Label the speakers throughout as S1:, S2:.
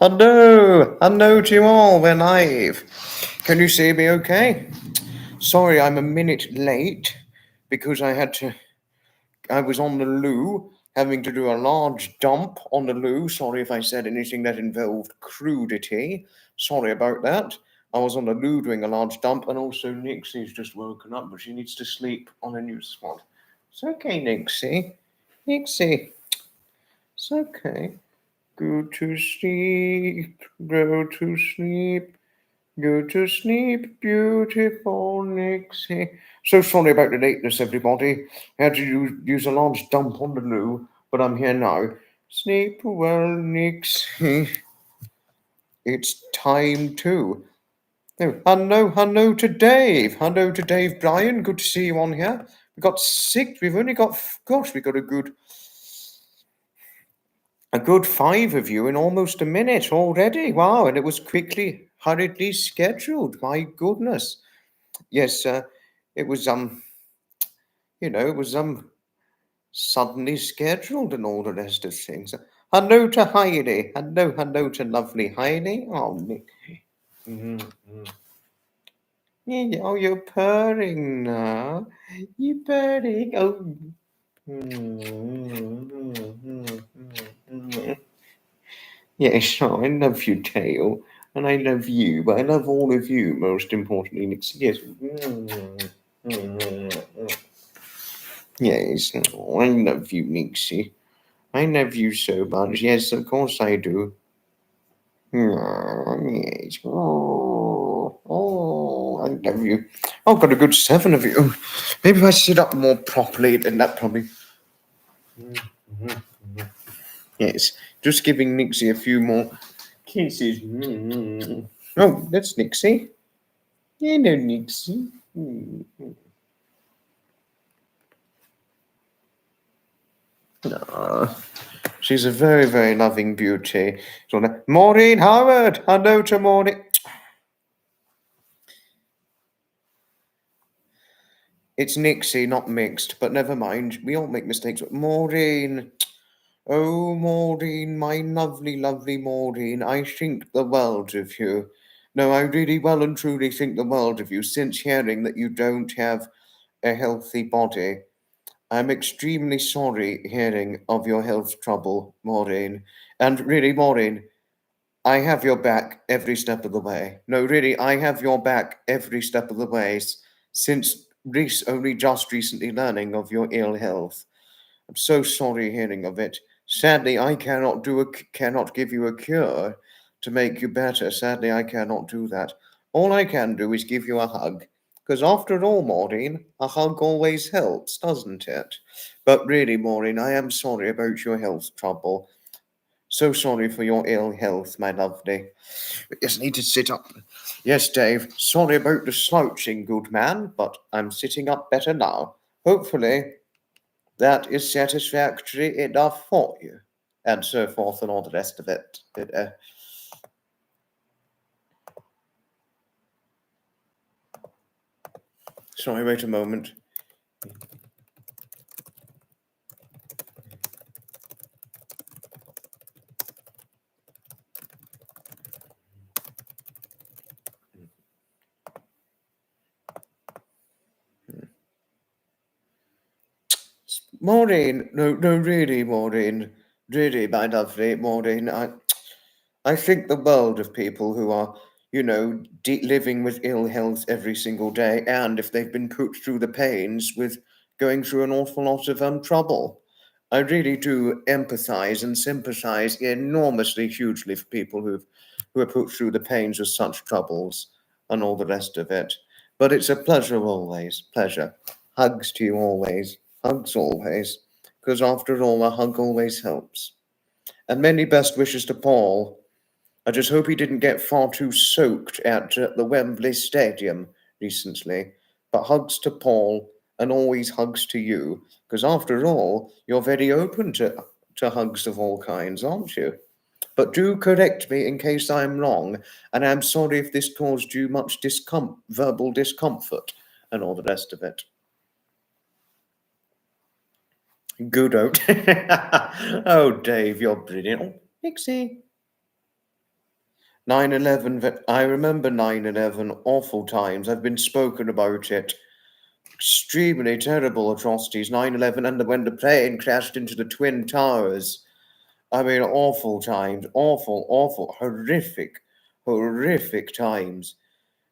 S1: Hello to you all, we're live. Can you see me okay? Sorry, I'm a minute late because I was on the loo, having to do a large dump on the loo. Sorry if I said anything that involved crudity. Sorry about that. I was on the loo doing a large dump, and also Nixie's just woken up, but she needs to sleep on a new spot. It's okay, Nixie. Nixie. It's okay. Go to sleep, go to sleep, go to sleep, beautiful Nixie. So sorry about the lateness, everybody. I had to use a large dump on the loo, but I'm here now. Sleep well, Nixie. It's time to. Oh, hello to Dave. Hello to Dave Bryan. Good to see you on here. We got 6. We've only got, gosh, we got a good 5 of you in almost a minute already. Wow, and it was hurriedly scheduled. My goodness. Yes, it was it was suddenly scheduled and all the rest of things. Hello to Heidi. Hello to lovely Heidi. Oh, Nick. Mm-hmm. Yeah, oh, you're purring now. You purring. Oh. Yes, I love you, Tail, and I love you, but I love all of you most importantly, Nixie. Yes. Yes, oh, I love you, Nixie. I love you so much. Yes, of course I do. Yes. I love you. I've got a good 7 of you. Maybe if I sit up more properly, then that probably. Yes, just giving Nixie a few more kisses. Oh, that's Nixie. Hello, Nixie. She's a very, very loving beauty. Maureen Howard. Hello to Maureen. It's Nixie, not mixed, but never mind. We all make mistakes. Maureen. Oh, Maureen, my lovely, lovely Maureen. I think the world of you. No, I really well and truly think the world of you since hearing that you don't have a healthy body. I'm extremely sorry hearing of your health trouble, Maureen. And really, Maureen, I have your back every step of the way. No, really, I have your back every step of the way since only just recently learning of your ill health. I'm so sorry hearing of it. Sadly, I cannot give you a cure to make you better. Sadly, I cannot do that. All I can do is give you a hug. Because after all, Maureen, a hug always helps, doesn't it? But really, Maureen, I am sorry about your health trouble. So sorry for your ill health, my lovely. But just need to sit up. Yes, Dave, sorry about the slouching, good man, but I'm sitting up better now. Hopefully, that is satisfactory enough for you, and so forth, and all the rest of it. Sorry, wait a moment. Maureen, no, really, Maureen, really, my lovely Maureen, I think the world of people who are, living with ill health every single day, and if they've been put through the pains with going through an awful lot of trouble. I really do empathize and sympathize enormously, hugely for people who are put through the pains of such troubles and all the rest of it. But it's a pleasure always, pleasure. Hugs to you always, hugs always, because after all, a hug always helps. And many best wishes to Paul. I just hope he didn't get far too soaked at the Wembley Stadium recently. But hugs to Paul and always hugs to you, because after all, you're very open to hugs of all kinds, aren't you? But do correct me in case I'm wrong, and I'm sorry if this caused you much verbal discomfort and all the rest of it. Good. Oh, Dave, you're brilliant. Oh, Nixie. 9/11, I remember 9/11, awful times. I've been spoken about it. Extremely terrible atrocities. 9/11, and when the plane crashed into the Twin Towers. I mean, awful times. Awful, awful, horrific, horrific times.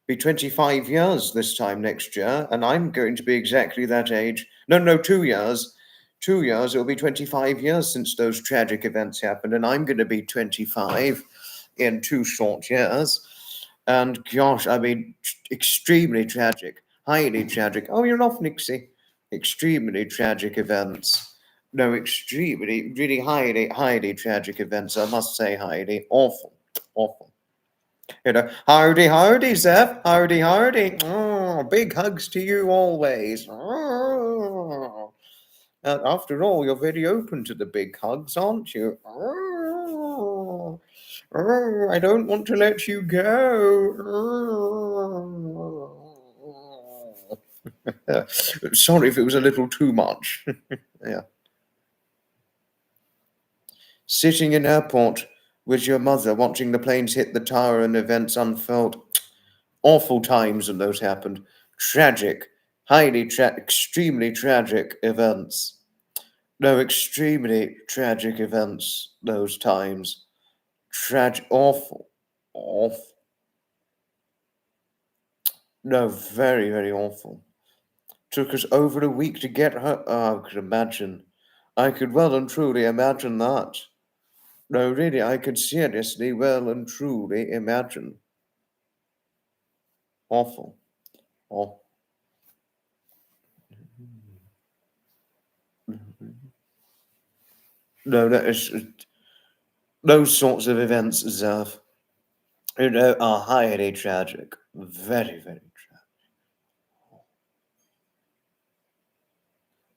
S1: Be 25 years this time next year, and I'm going to be exactly that age. No, 2 years. 2 years, it'll be 25 years since those tragic events happened, and I'm going to be 25 in 2 short years. And gosh, I mean, extremely tragic, highly tragic. Oh, you're off, Nixie. Extremely tragic events. No, extremely, really highly, highly tragic events. I must say, highly awful, awful. Howdy, howdy, Zeph. Howdy, howdy. Oh, big hugs to you always. Oh. After all, you're very open to the big hugs, aren't you? Oh. Oh, I don't want to let you go. Oh. Sorry if it was a little too much. Yeah. Sitting in airport with your mother, watching the planes hit the tower and events unfold. Awful times when those happened. Tragic, extremely tragic events. No, extremely tragic events, those times. Awful, awful. No, very, very awful. Took us over a week to get her. Oh, I could imagine. I could well and truly imagine that. No, really, I could seriously, well and truly imagine. Awful. Awful. No, that is those sorts of events, Zev, are highly tragic. Very, very tragic.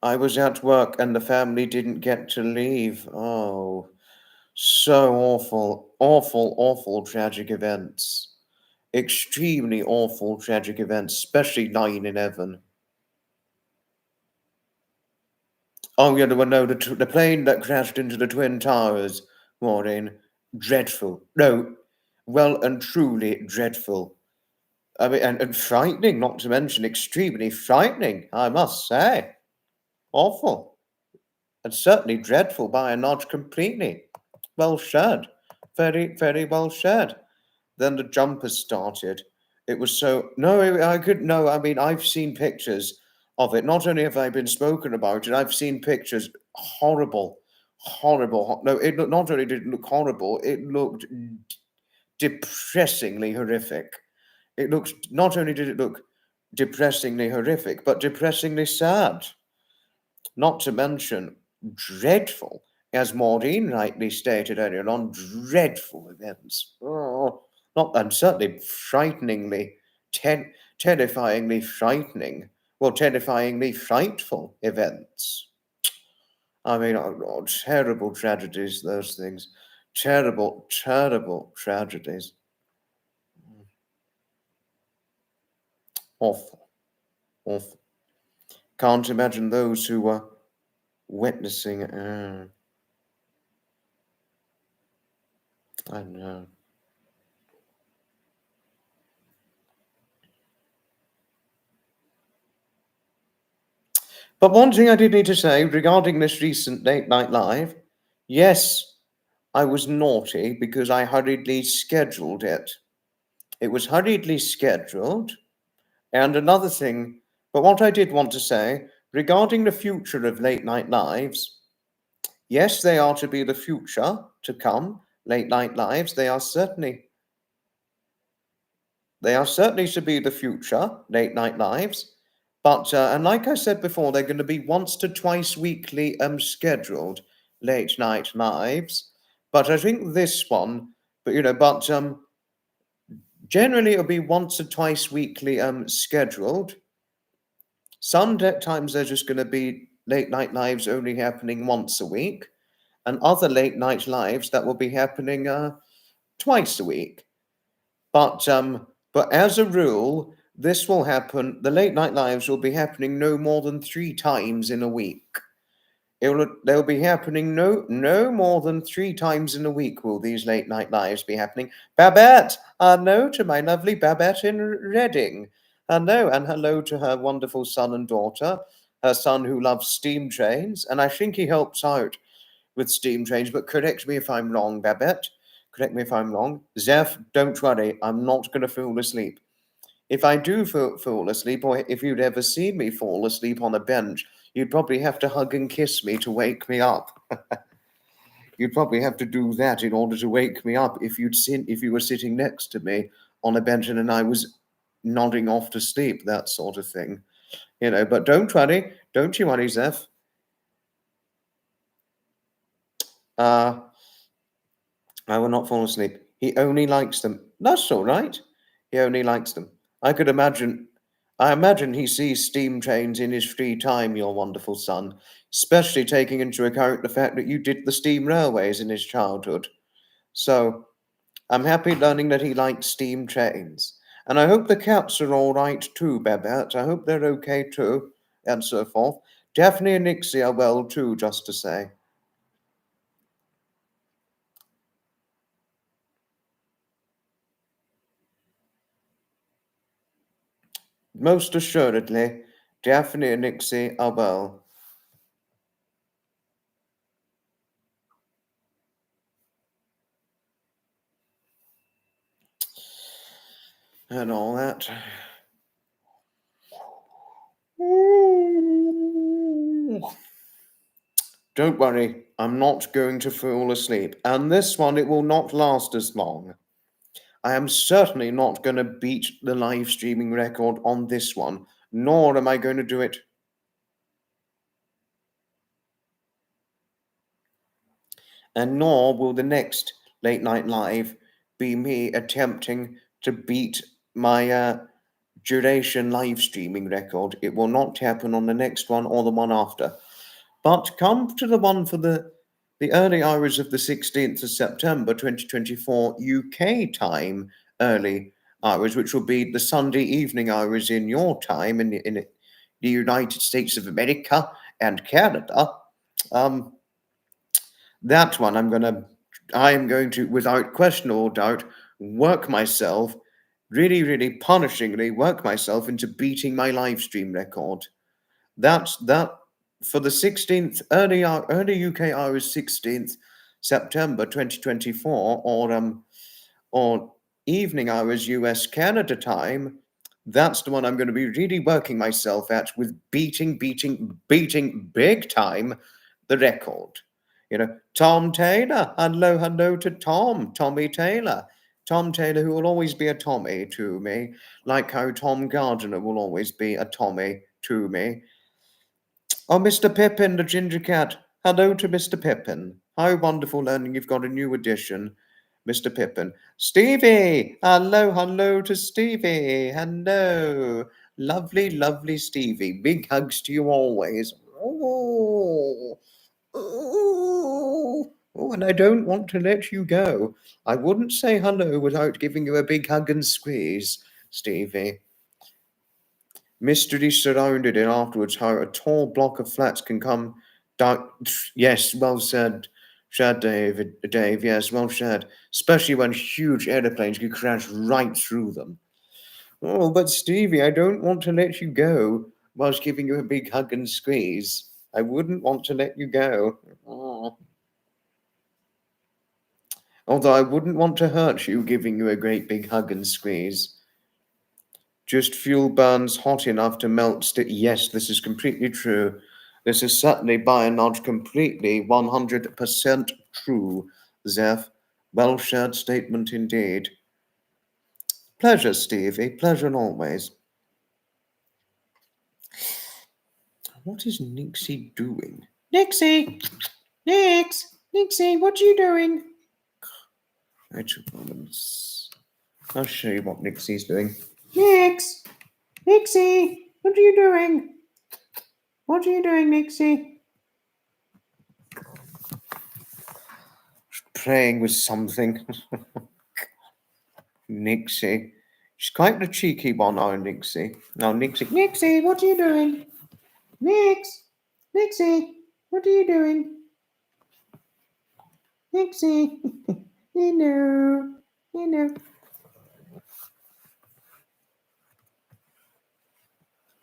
S1: I was at work and the family didn't get to leave. Oh, so awful, awful, awful tragic events. Extremely awful tragic events, especially 9/11. Oh, yeah, the plane that crashed into the Twin Towers, Maureen. Dreadful. No, well and truly dreadful. I mean, and frightening, not to mention extremely frightening, I must say. Awful. And certainly dreadful by and large completely. Well said. Very, very well said. Then the jumpers started. It was so. No, I could. No, I mean, I've seen pictures of it. Not only have I been spoken about it, I've seen pictures. Horrible. Horrible. No, not only did it look horrible, it looked depressingly horrific. It looks, not only did it look depressingly horrific, but depressingly sad. Not to mention dreadful, as Maureen rightly stated earlier on, dreadful events. Oh, not and certainly frighteningly, terrifyingly frightening, well, terrifyingly frightful events. I mean, oh, terrible tragedies, those things. Terrible, terrible tragedies. Awful, awful. Can't imagine those who were witnessing. I know. But one thing I did need to say regarding this recent Date Night Live, yes, I was naughty because I hurriedly scheduled it. It was hurriedly scheduled. And another thing, but what I did want to say regarding the future of late night lives, yes, they are to be the future to come. Late night lives, they are certainly to be the future. Late night lives, but and like I said before, they're going to be once to twice weekly scheduled late night lives. But I think this one, but generally it'll be once or twice weekly scheduled. Sometimes they're just going to be late night lives only happening once a week, and other late night lives that will be happening twice a week. But as a rule, this will happen. The late night lives will be happening no more than 3 times in a week. They'll be happening no more than 3 times in a week will these late night lives be happening. Babette, hello to my lovely Babette in Reading. Hello, and hello to her wonderful son and daughter. Her son who loves steam trains, and I think he helps out with steam trains, but correct me if I'm wrong, Babette. Correct me if I'm wrong. Zeph, don't worry, I'm not going to fall asleep. If I do fall asleep, or if you'd ever seen me fall asleep on a bench, you'd probably have to hug and kiss me to wake me up. You'd probably have to do that in order to wake me up if you were sitting next to me on a bench and I was nodding off to sleep, that sort of thing. But don't you worry, Zeph. I will not fall asleep. He only likes them. That's all right. He only likes them. I imagine he sees steam trains in his free time, your wonderful son, especially taking into account the fact that you did the steam railways in his childhood. So I'm happy learning that he likes steam trains. And I hope the cats are all right too, Babette. I hope they're okay too, and so forth. Daphne and Nixie are well too, just to say. Most assuredly, Daphne and Nixie are well. And all that. Don't worry, I'm not going to fall asleep. And this one, it will not last as long. I am certainly not going to beat the live streaming record on this one, nor am I going to do it. And nor will the next late night live be me attempting to beat my duration live streaming record. It will not happen on the next one or the one after. But come to the one for the early hours of the 16th of September 2024 UK time early hours, which will be the Sunday evening hours in your time in the United States of America and Canada. That one I'm going to, without question or doubt, work myself, really, really punishingly work myself into beating my live stream record. That for the 16th early UK hours 16th September 2024 or evening hours US Canada time. That's the one I'm going to be really working myself at with beating big time the record. Tom Taylor. Hello to Tommy Taylor. Tom Taylor, who will always be a Tommy to me, like how Tom Gardiner will always be a Tommy to me. Oh, Mr. Pippin, the ginger cat. Hello to Mr. Pippin. How wonderful learning you've got a new addition, Mr. Pippin. Stevie! Hello to Stevie. Hello. Lovely Stevie. Big hugs to you always. Oh. Oh, and I don't want to let you go. I wouldn't say hello without giving you a big hug and squeeze, Stevie. Mystery surrounded it afterwards, how a tall block of flats can come down. Yes, well said. Dave, yes, well said. Especially when huge aeroplanes can crash right through them. Oh, but Stevie, I don't want to let you go whilst giving you a big hug and squeeze. I wouldn't want to let you go. Oh. Although I wouldn't want to hurt you giving you a great big hug and squeeze. Just fuel burns hot enough to melt Yes, this is completely true. This is certainly by and large completely 100% true, Zeph. Well shared statement indeed. Pleasure, Stevie. Pleasure always. What is Nixie doing? Nixie! Nixie, what are you doing? I'll show you what Nixie's doing. Nixie, what are you doing? What are you doing, Nixie? Playing with something. Nixie. She's quite the cheeky one, our Nixie. Now, Nixie, what are you doing? Nixie. What are you doing? Nixie. You know.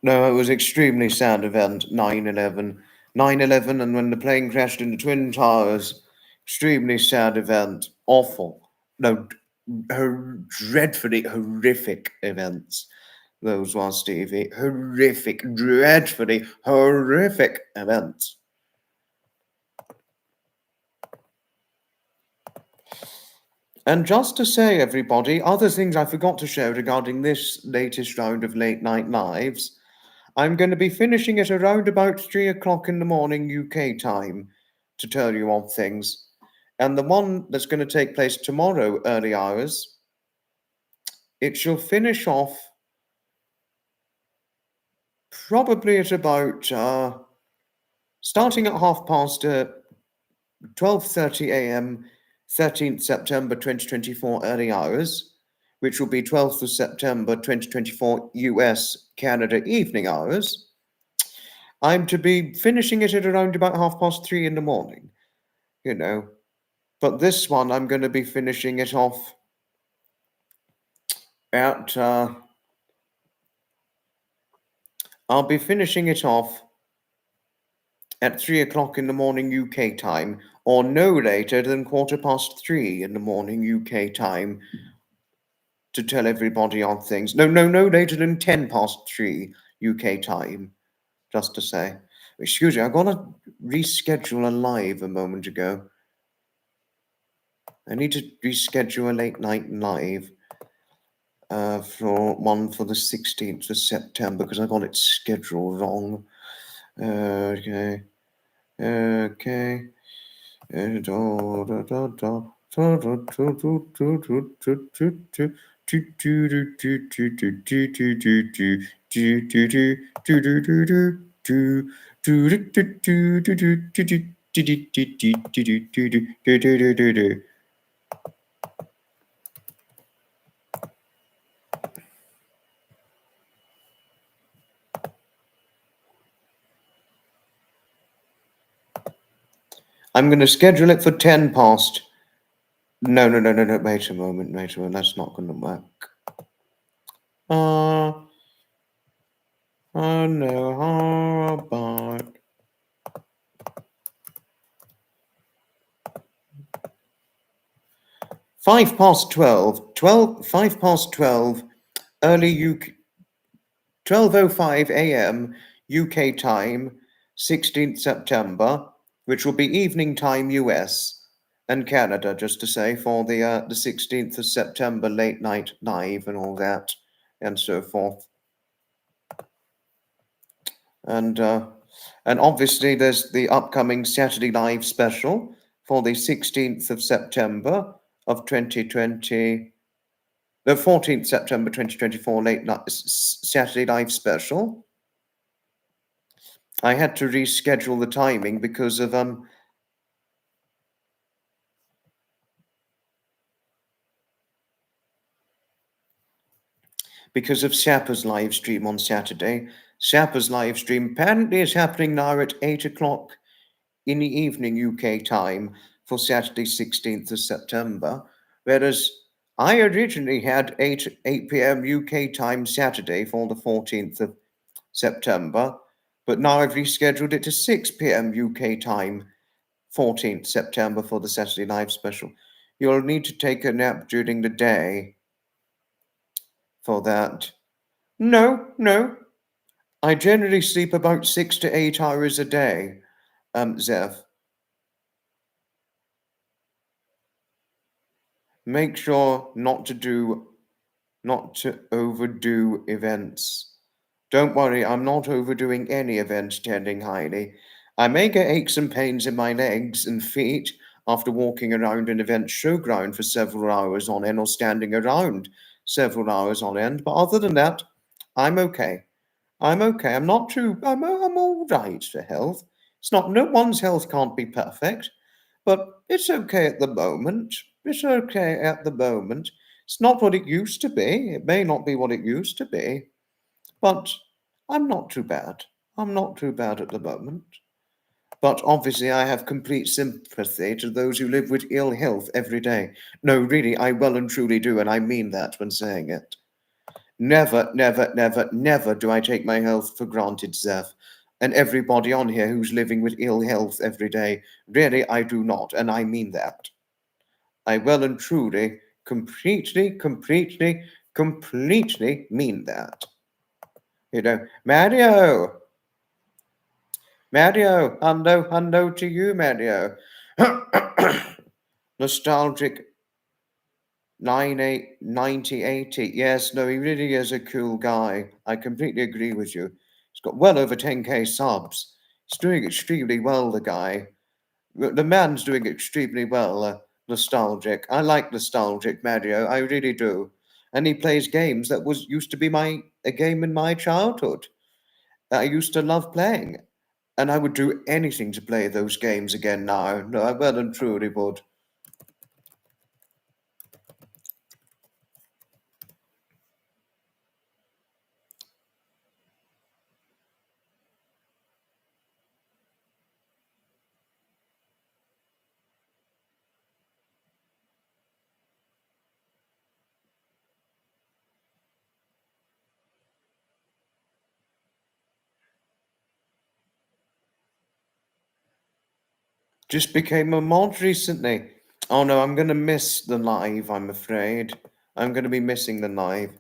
S1: No, it was extremely sad event, 9/11. 9/11, and when the plane crashed into Twin Towers, extremely sad event. Awful. No, dreadfully horrific events. Those were, Stevie. Horrific, dreadfully horrific events. And just to say, everybody, other things I forgot to share regarding this latest round of Late Night Lives. I'm going to be finishing it around about 3 o'clock in the morning UK time to tell you of things. And the one that's going to take place tomorrow, early hours, it shall finish off probably at about starting at 12:30 a.m. 13th September 2024 early hours, which will be 12th of September 2024 US Canada evening hours. I'm to be finishing it at around about 3:30 in the morning, you know. But this one, I'm going to be finishing it off at, I'll be finishing it off at 3 o'clock in the morning UK time, or no later than 3:15 in the morning UK time, to tell everybody on things. No later than 3:10 UK time, just to say. Excuse me, I got to reschedule a live a moment ago. I need to reschedule a late night live for the 16th of September because I got it scheduled wrong. Okay. I'm going to schedule it for 10 past. No. Wait a moment. That's not going to work. Oh no. How about 5:12 early UK, 12:05 a.m. UK time, 16th September, which will be evening time US and Canada, just to say, for the 16th of September late night live and all that, and so forth. And obviously there's the upcoming Saturday live special for the 16th of September of 2020. The 14th September 2024 late night Saturday live special. I had to reschedule the timing because of Shapper's live stream on Saturday. Shapper's live stream apparently is happening now at 8 o'clock in the evening UK time for Saturday 16th of September, whereas I originally had 8 p.m. UK time Saturday for the 14th of September, but now I've rescheduled it to 6 p.m. UK time, 14th September for the Saturday live special. You'll need to take a nap during the day for that. No. I generally sleep about 6 to 8 hours a day, Zev. Make sure not to overdo events. Don't worry, I'm not overdoing any event, tending highly. I may get aches and pains in my legs and feet after walking around an event showground for several hours on end or standing around several hours on end, but other than that, I'm okay. I'm okay. I'm all right for health. It's not, no one's health can't be perfect, but it's okay at the moment. It's okay at the moment. It's not what it used to be. It may not be what it used to be, but I'm not too bad. I'm not too bad at the moment. But obviously, I have complete sympathy to those who live with ill health every day. No, really, I well and truly do, and I mean that when saying it. Never, never, never, never do I take my health for granted, Zeph. And everybody on here who's living with ill health every day. Really, I do not, and I mean that. I well and truly, completely mean that. You know, Mario, hello to you, Mario. Nostalgic 9080. Yes, no, he really is a cool guy. I completely agree with you. He's got well over 10k subs. He's doing extremely well, the guy. The man's doing extremely well. Nostalgic. I like nostalgic Mario. I really do. And he plays games that was used to be a game in my childhood that I used to love playing. And I would do anything to play those games again now. No, I well and truly would. Just became a mod recently. Oh no, I'm gonna miss the live, I'm afraid. I'm gonna be missing the live.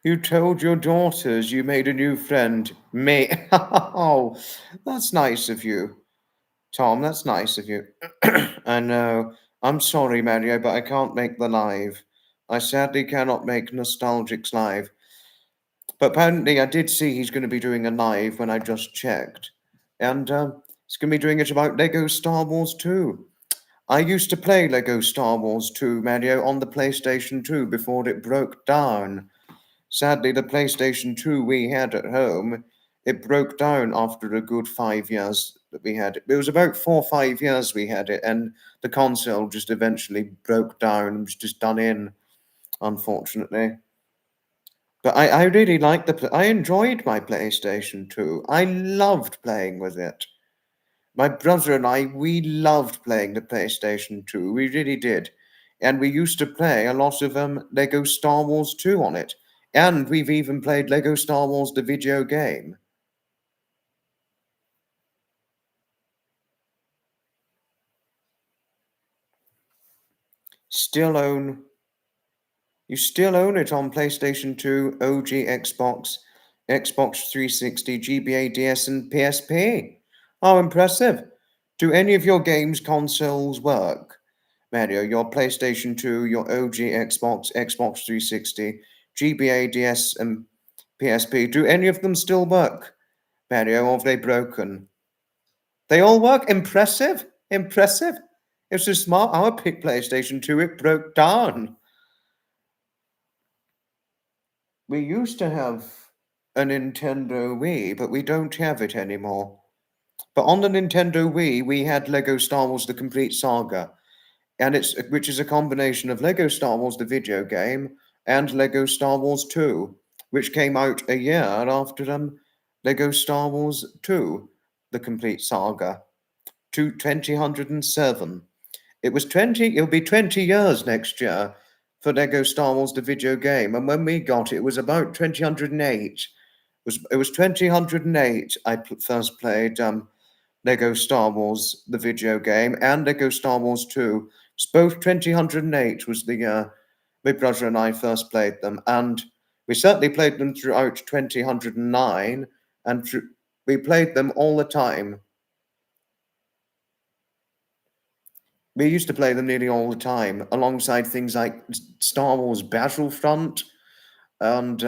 S1: You told your daughters you made a new friend. Me. Oh, that's nice of you. Tom, that's nice of you. I know. I'm sorry, Mario, but I can't make the live. I sadly cannot make Nostalgic's live. But apparently, I did see he's going to be doing a live when I just checked. And he's going to be doing it about Lego Star Wars 2. I used to play Lego Star Wars 2, Mario, on the PlayStation 2 before it broke down. Sadly, the PlayStation 2 we had at home, it broke down after a good 5 years that we had it. It was about 4 or 5 years we had it, and the console just eventually broke down and was just done in, unfortunately. But I really liked I enjoyed my PlayStation 2. I loved playing with it. My brother and I, we loved playing the PlayStation 2. We really did. And we used to play a lot of Lego Star Wars 2 on it. And we've even played Lego Star Wars the video game. Still own You still own it on PlayStation 2, OG Xbox, Xbox 360, GBA, DS, and PSP. How impressive. Do any of your games consoles work? Mario, your PlayStation 2, your OG Xbox, Xbox 360, GBA, DS, and PSP, do any of them still work? Mario, or have they broken? They all work? Impressive. Impressive. It's so smart. Our PlayStation 2, it broke down. We used to have a Nintendo Wii, but we don't have it anymore. But on the Nintendo Wii, we had Lego Star Wars: The Complete Saga, and which is a combination of Lego Star Wars the video game and Lego Star Wars 2, which came out a year after Lego Star Wars 2, The Complete Saga, to 2007. It'll be 20 years next year for Lego Star Wars the video game. And when we got it, it was about 2008. It was 2008 first played Lego Star Wars the video game and Lego Star Wars 2. It's both 2008 was the year my brother and I first played them. And we certainly played them throughout 2009 and we played them all the time. We used to play them nearly all the time, alongside things like Star Wars Battlefront, And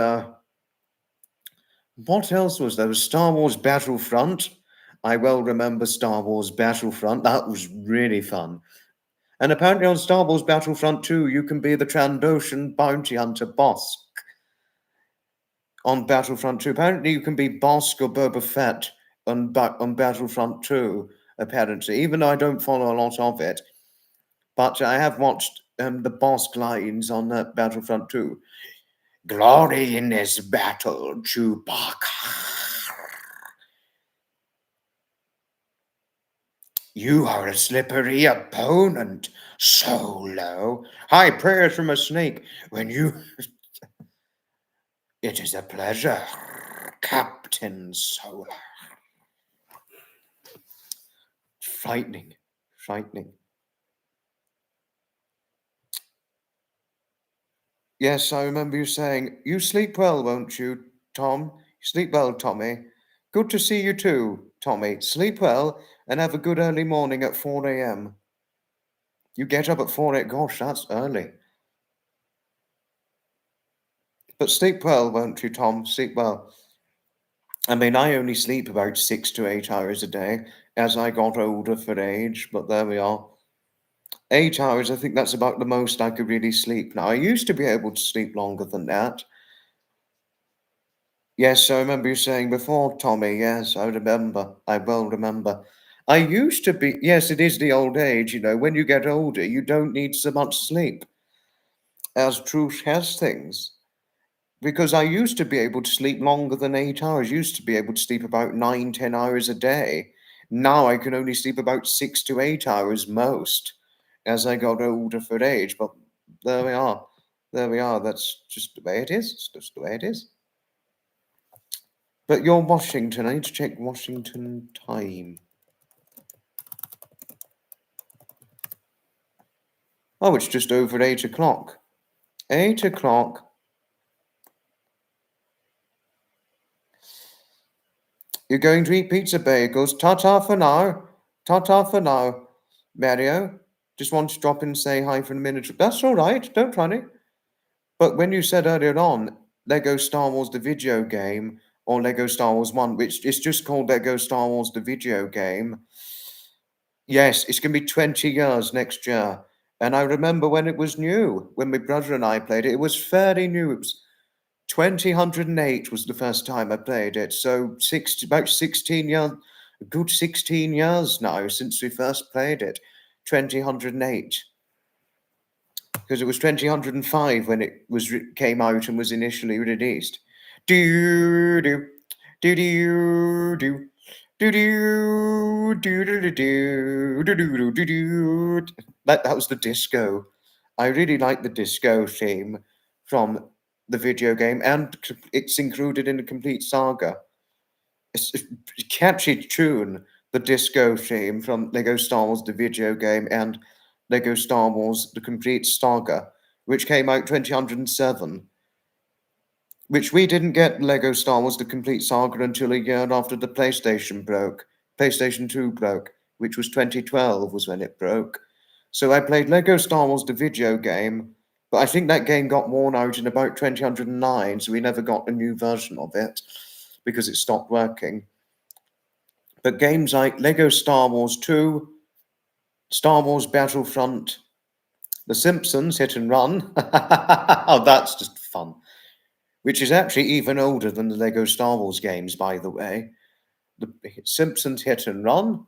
S1: what else was there? Was Star Wars Battlefront. I well remember Star Wars Battlefront. That was really fun. And apparently on Star Wars Battlefront 2, you can be the Trandoshan bounty hunter Bosk. On Battlefront 2. Apparently you can be Bosk or Boba Fett on Battlefront 2, apparently, even though I don't follow a lot of it. But I have watched the Bosk lines on Battlefront 2. Glory in this battle, Chewbacca. You are a slippery opponent, Solo. High prayers from a snake when you... It is a pleasure, Captain Solo. Frightening, frightening. Yes, I remember you saying, you sleep well, won't you, Tom? Sleep well, Tommy. Good to see you too, Tommy. Sleep well and have a good early morning at 4 a.m. You get up at 4 a.m. Gosh, that's early. But sleep well, won't you, Tom? Sleep well. I mean, I only sleep about 6 to 8 hours a day as I got older for age, but there we are. 8 hours, I think that's about the most I could really sleep now. I used to be able to sleep longer than that. Yes, I remember you saying before, Tommy. Yes, I remember. I well remember. I used to be, yes, it is the old age, you know. When you get older, you don't need so much sleep as truth has things. Because I used to be able to sleep longer than 8 hours. Used to be able to sleep about 9, 10 hours a day. Now I can only sleep about 6 to 8 hours most as I got older for age. But there we are. There we are. That's just the way it is. It's just the way it is. But you're Washington. I need to check Washington time. Oh, it's just over 8 o'clock. 8 o'clock. You're going to eat pizza bagels. Ta-ta for now. Ta-ta for now. Mario, just want to drop in and say hi for a minute. That's all right. Don't worry. But when you said earlier on, Lego Star Wars the video game, or Lego Star Wars 1, which is just called Lego Star Wars the video game, yes, it's going to be 20 years next year. And I remember when it was new, when my brother and I played it, it was fairly new. It was 2008 was the first time I played it. So about 16 years, a good 16 years now since we first played it. 2008. Because it was 2005 when it was came out and was initially released. Do do do do do. Do do do do do do do do do. That was the disco. I really like the disco theme from the video game, and it's included in the complete saga. It's a catchy tune, the disco theme from Lego Star Wars the video game and Lego Star Wars the complete saga, which came out 2007. Which we didn't get Lego Star Wars the complete saga until a year after the PlayStation broke. PlayStation 2 broke, which was 2012 was when it broke. So I played Lego Star Wars the video game, but I think that game got worn out in about 2009, so we never got a new version of it because it stopped working. But games like Lego Star Wars 2, Star Wars Battlefront, The Simpsons Hit and Run, oh, that's just fun. Which is actually even older than the Lego Star Wars games, by the way. The Simpsons Hit and Run.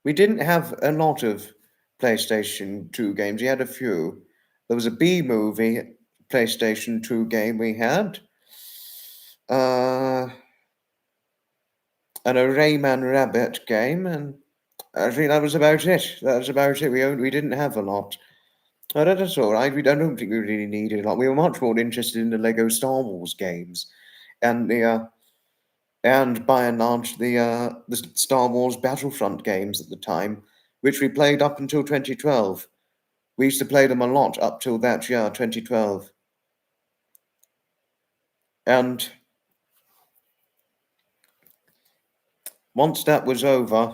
S1: We didn't have a lot of PlayStation 2 games. We had a few. There was a B movie PlayStation 2 game we had. And a Rayman Rabbit game, and I think that was about it. That was about it. We didn't have a lot. Oh, that's all right. I don't think we really needed a lot. We were much more interested in the Lego Star Wars games, and and by and large the Star Wars Battlefront games at the time, which we played up until 2012. We used to play them a lot up till that year, 2012, and once that was over,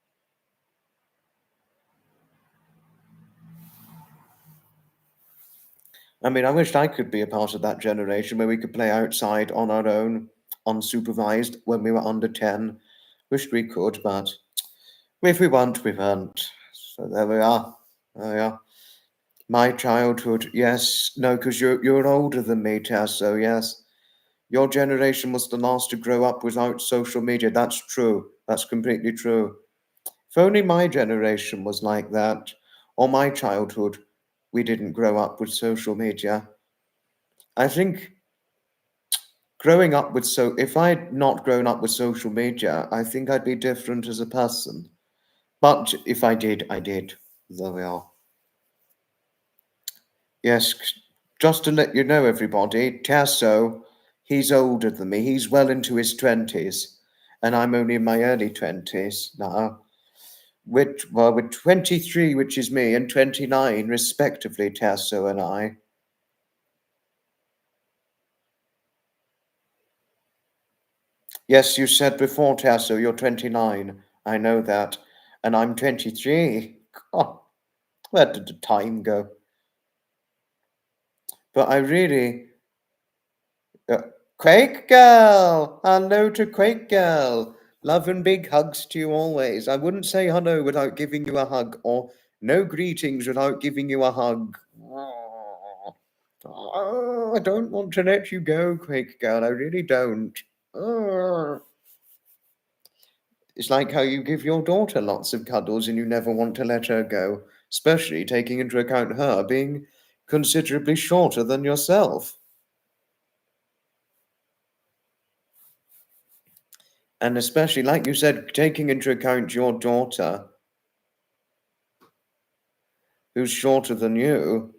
S1: I mean, I wished I could be a part of that generation where we could play outside on our own, unsupervised, when we were under 10. Wished we could, but if we weren't, we weren't. So there we are. There we are. My childhood, yes. No, because you're older than me, Tess, so yes. Your generation was the last to grow up without social media. That's true. That's completely true. If only my generation was like that, or my childhood, we didn't grow up with social media. I think growing up with if I'd not grown up with social media, I think I'd be different as a person. But if I did, I did. There we are. Yes, just to let you know, everybody, Tasso, he's older than me. He's well into his 20s, and I'm only in my early 20s now. We're 23, which is me, and 29, respectively, Tasso and I. Yes, you said before, Tasso, you're 29. I know that. And I'm 23. Oh, where did the time go? But I really. Uh, Quake Girl! Hello to Quake Girl! Love and big hugs to you always. I wouldn't say hello without giving you a hug, or no greetings without giving you a hug. Oh, I don't want to let you go, Quake Girl. I really don't. Oh. It's like how you give your daughter lots of cuddles and you never want to let her go, especially taking into account her being considerably shorter than yourself. And especially, like you said, taking into account your daughter, who's shorter than you.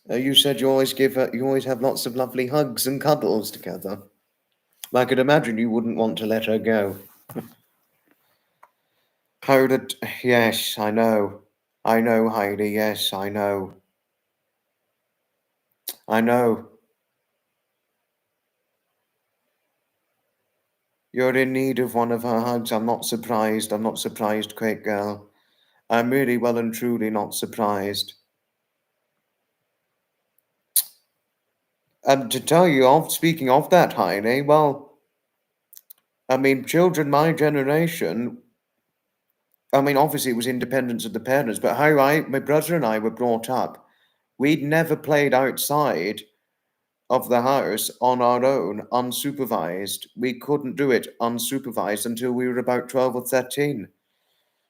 S1: You said you always you always have lots of lovely hugs and cuddles together. I could imagine you wouldn't want to let her go. How did? Yes, I know. I know, Heidi. Yes, I know. I know. You're in need of one of her hugs. I'm not surprised. I'm not surprised, Quake Girl. I'm really well and truly not surprised. And to tell you of, speaking of that, Heidi, well, I mean, children my generation, I mean, obviously it was independence of the parents, but how my brother and I were brought up, we'd never played outside of the house on our own, unsupervised. We couldn't do it unsupervised until we were about 12 or 13.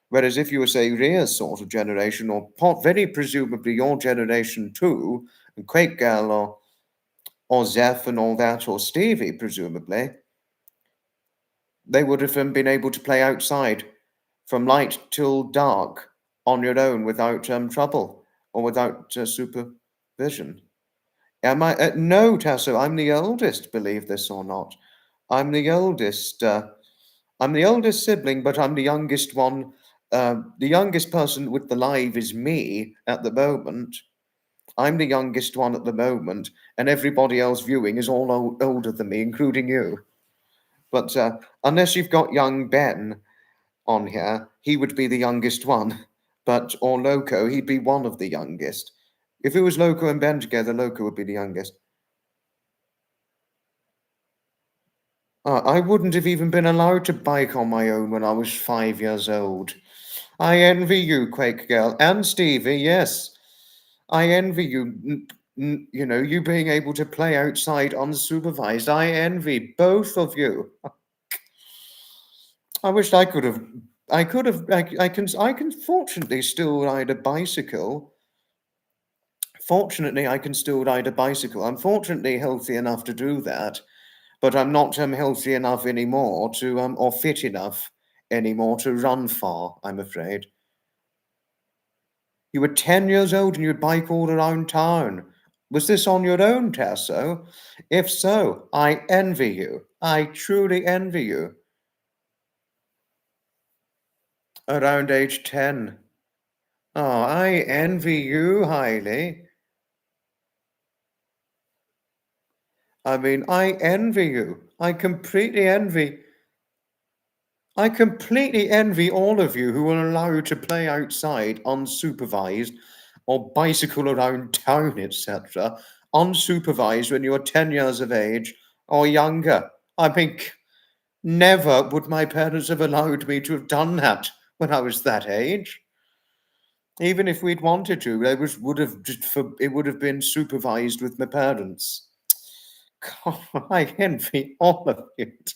S1: Whereas if you were, say, Rhea's sort of generation, or very presumably your generation too, and Quake Girl or Zeph and all that, or Stevie, presumably, they would have been able to play outside from light till dark on your own without trouble or without supervision. Am I? No, Tasso, I'm the oldest, believe this or not. I'm the oldest. I'm the oldest sibling, but I'm the youngest one. The youngest person with the live is me at the moment. I'm the youngest one at the moment, and everybody else viewing is all older than me, including you. But unless you've got young Ben on here, he would be the youngest one. But, or Loco, he'd be one of the youngest. If it was Loco and Ben together, Loco would be the youngest. I wouldn't have even been allowed to bike on my own when I was 5 years old. I envy you, Quake Girl, and Stevie, yes. I envy you, you know, you being able to play outside unsupervised. I envy both of you. I wished I could have. I could have. I can fortunately still ride a bicycle. Fortunately, I can still ride a bicycle. I'm fortunately healthy enough to do that, but I'm not healthy enough anymore to or fit enough anymore to run far. I'm afraid. You were 10 years old and you'd bike all around town. Was this on your own, Tasso? If so, I envy you. I truly envy you. Around age 10. Oh, I envy you highly. I mean, I envy you. I completely envy. I completely envy all of you who are allowed to play outside unsupervised or bicycle around town, etc., unsupervised when you're 10 years of age or younger. I mean, never would my parents have allowed me to have done that when I was that age. Even if we'd wanted to, would have it would have been supervised with my parents. God, I envy all of it.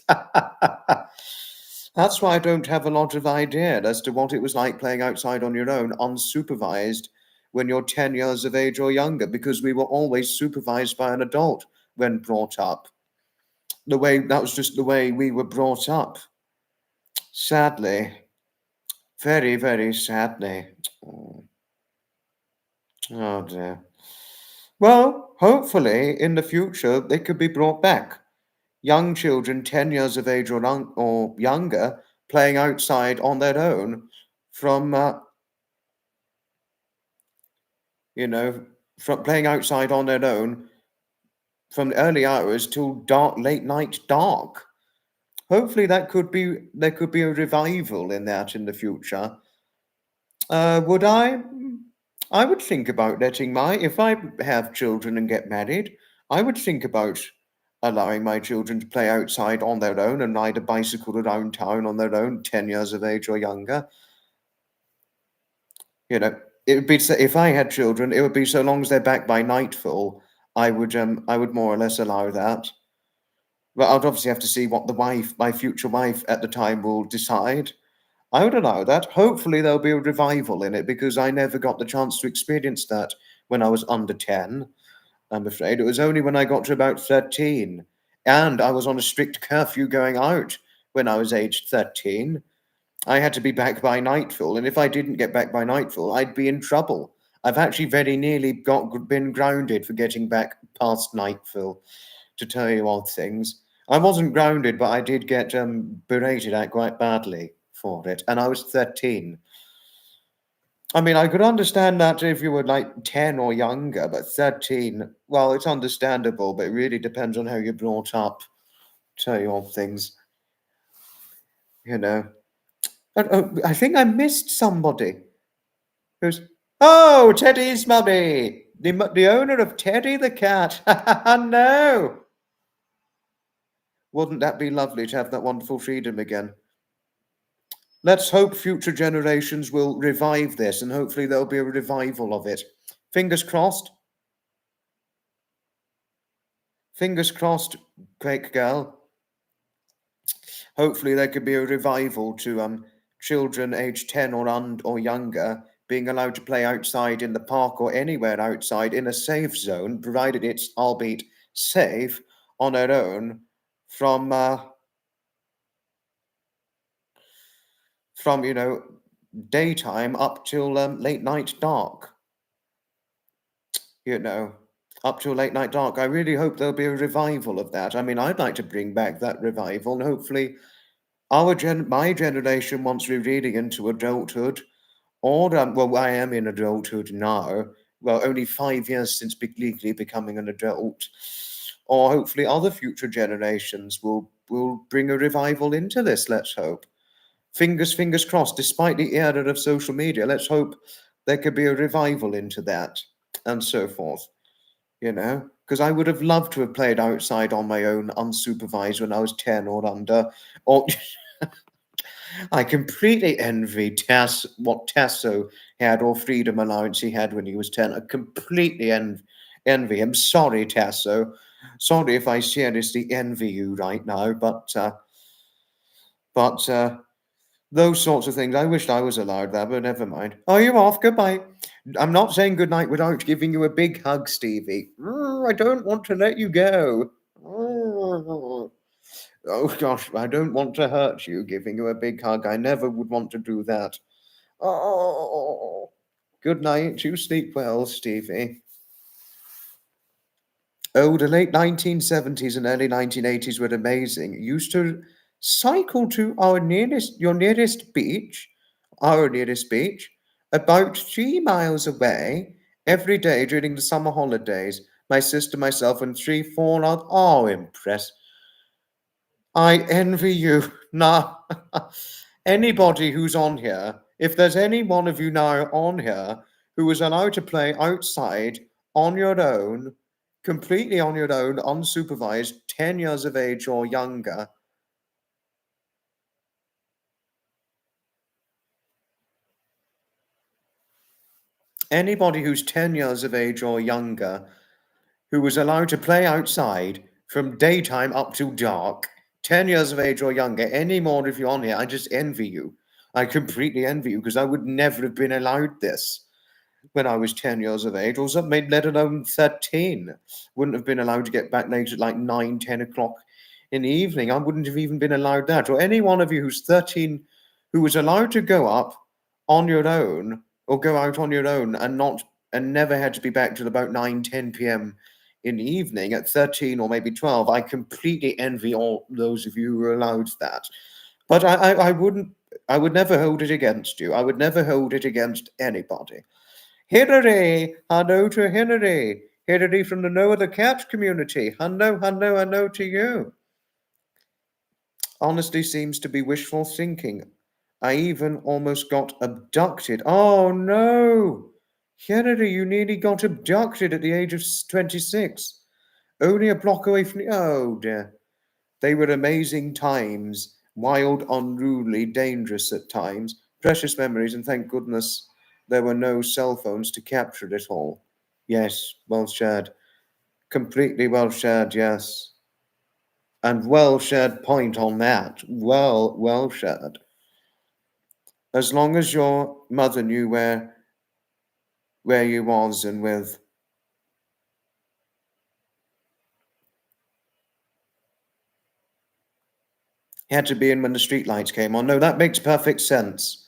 S1: That's why I don't have a lot of idea as to what it was like playing outside on your own, unsupervised, when you're 10 years of age or younger, because we were always supervised by an adult when brought up. That was just the way we were brought up. Sadly, very, very sadly. Oh, oh dear. Well, hopefully in the future they could be brought back. Young children 10 years of age or younger playing outside on their own from, you know, from playing outside on their own from early hours till dark, late night dark. Hopefully there could be a revival in that in the future. Would I? I would think about if I have children and get married, I would think about allowing my children to play outside on their own and ride a bicycle around town on their own, 10 years of age or younger. You know, it would be if I had children, it would be so long as they're back by nightfall, I would more or less allow that. But I'd obviously have to see what my future wife at the time will decide. I would allow that. Hopefully, there'll be a revival in it because I never got the chance to experience that when I was under 10. I'm afraid it was only when I got to about 13. And I was on a strict curfew going out when I was aged 13. I had to be back by nightfall. And if I didn't get back by nightfall, I'd be in trouble. I've actually very nearly been grounded for getting back past nightfall, to tell you odd things. I wasn't grounded, but I did get berated at quite badly for it, and I was 13. I mean, I could understand that if you were like 10 or younger, but 13, well, it's understandable, but it really depends on how you're brought up. Tell you odd things, you know. I think I missed somebody. Who's Oh, Teddy's mummy, the owner of Teddy the cat. No, wouldn't that be lovely to have that wonderful freedom again? Let's hope future generations will revive this and hopefully there'll be a revival of it. Fingers crossed. Fingers crossed, Quake Girl. Hopefully there could be a revival to children aged 10 or younger being allowed to play outside in the park or anywhere outside in a safe zone, provided it's albeit safe on their own from from daytime up till late night dark. You know, up till late night dark. I really hope there'll be a revival of that. I mean, I'd like to bring back that revival, and hopefully my generation, once we're really into adulthood, or well, I am in adulthood now. Well, only 5 years since legally becoming an adult, or hopefully other future generations will bring a revival into this. Let's hope. Fingers crossed. Despite the era of social media, let's hope there could be a revival into that, and so forth. Because I would have loved to have played outside on my own, unsupervised, when I was 10 or under. Or I completely envy what Tasso had, or freedom allowance he had when he was 10. I completely envy him. Sorry, Tasso. Sorry if I seriously envy you right now, but those sorts of things. I wished I was allowed that, but never mind. Oh, you're off. Goodbye. I'm not saying goodnight without giving you a big hug, Stevie. I don't want to let you go. Oh gosh, I don't want to hurt you giving you a big hug. I never would want to do that. Oh, good night. You sleep well, Stevie. Oh, the late 1970s and early 1980s were amazing. Used to cycle to your nearest beach, our nearest beach, about 3 miles away every day during the summer holidays. My sister, myself, and three, four odd. Oh, impress. I envy you. Nah. Anybody who's on here, if there's any one of you now on here who is allowed to play outside on your own, completely on your own, unsupervised, 10 years of age or younger, anybody who's 10 years of age or younger who was allowed to play outside from daytime up till dark, 10 years of age or younger, any more of you on here, I just envy you. I completely envy you because I would never have been allowed this when I was 10 years of age, or something, let alone 13. Wouldn't have been allowed to get back late at like 9, 10 o'clock in the evening. I wouldn't have even been allowed that. Or any one of you who's 13 who was allowed to go up on your own or go out on your own and never had to be back till about 9, 10 p.m. in the evening at 13 or maybe 12. I completely envy all those of you who are allowed that. But I would never hold it against you. I would never hold it against anybody. Hillary, hello to Hillary. Hillary from the No Other Cat community. Hello, hello, hello to you. Honestly seems to be wishful thinking. I even almost got abducted. Oh no! Hillary, you nearly got abducted at the age of 26. Only a block away from the. Oh dear. They were amazing times. Wild, unruly, dangerous at times. Precious memories, and thank goodness there were no cell phones to capture it all. Yes, well shared. Completely well shared, yes. And well shared point on that. Well shared. As long as your mother knew where you was and with had to be in when the streetlights came on. No, that makes perfect sense.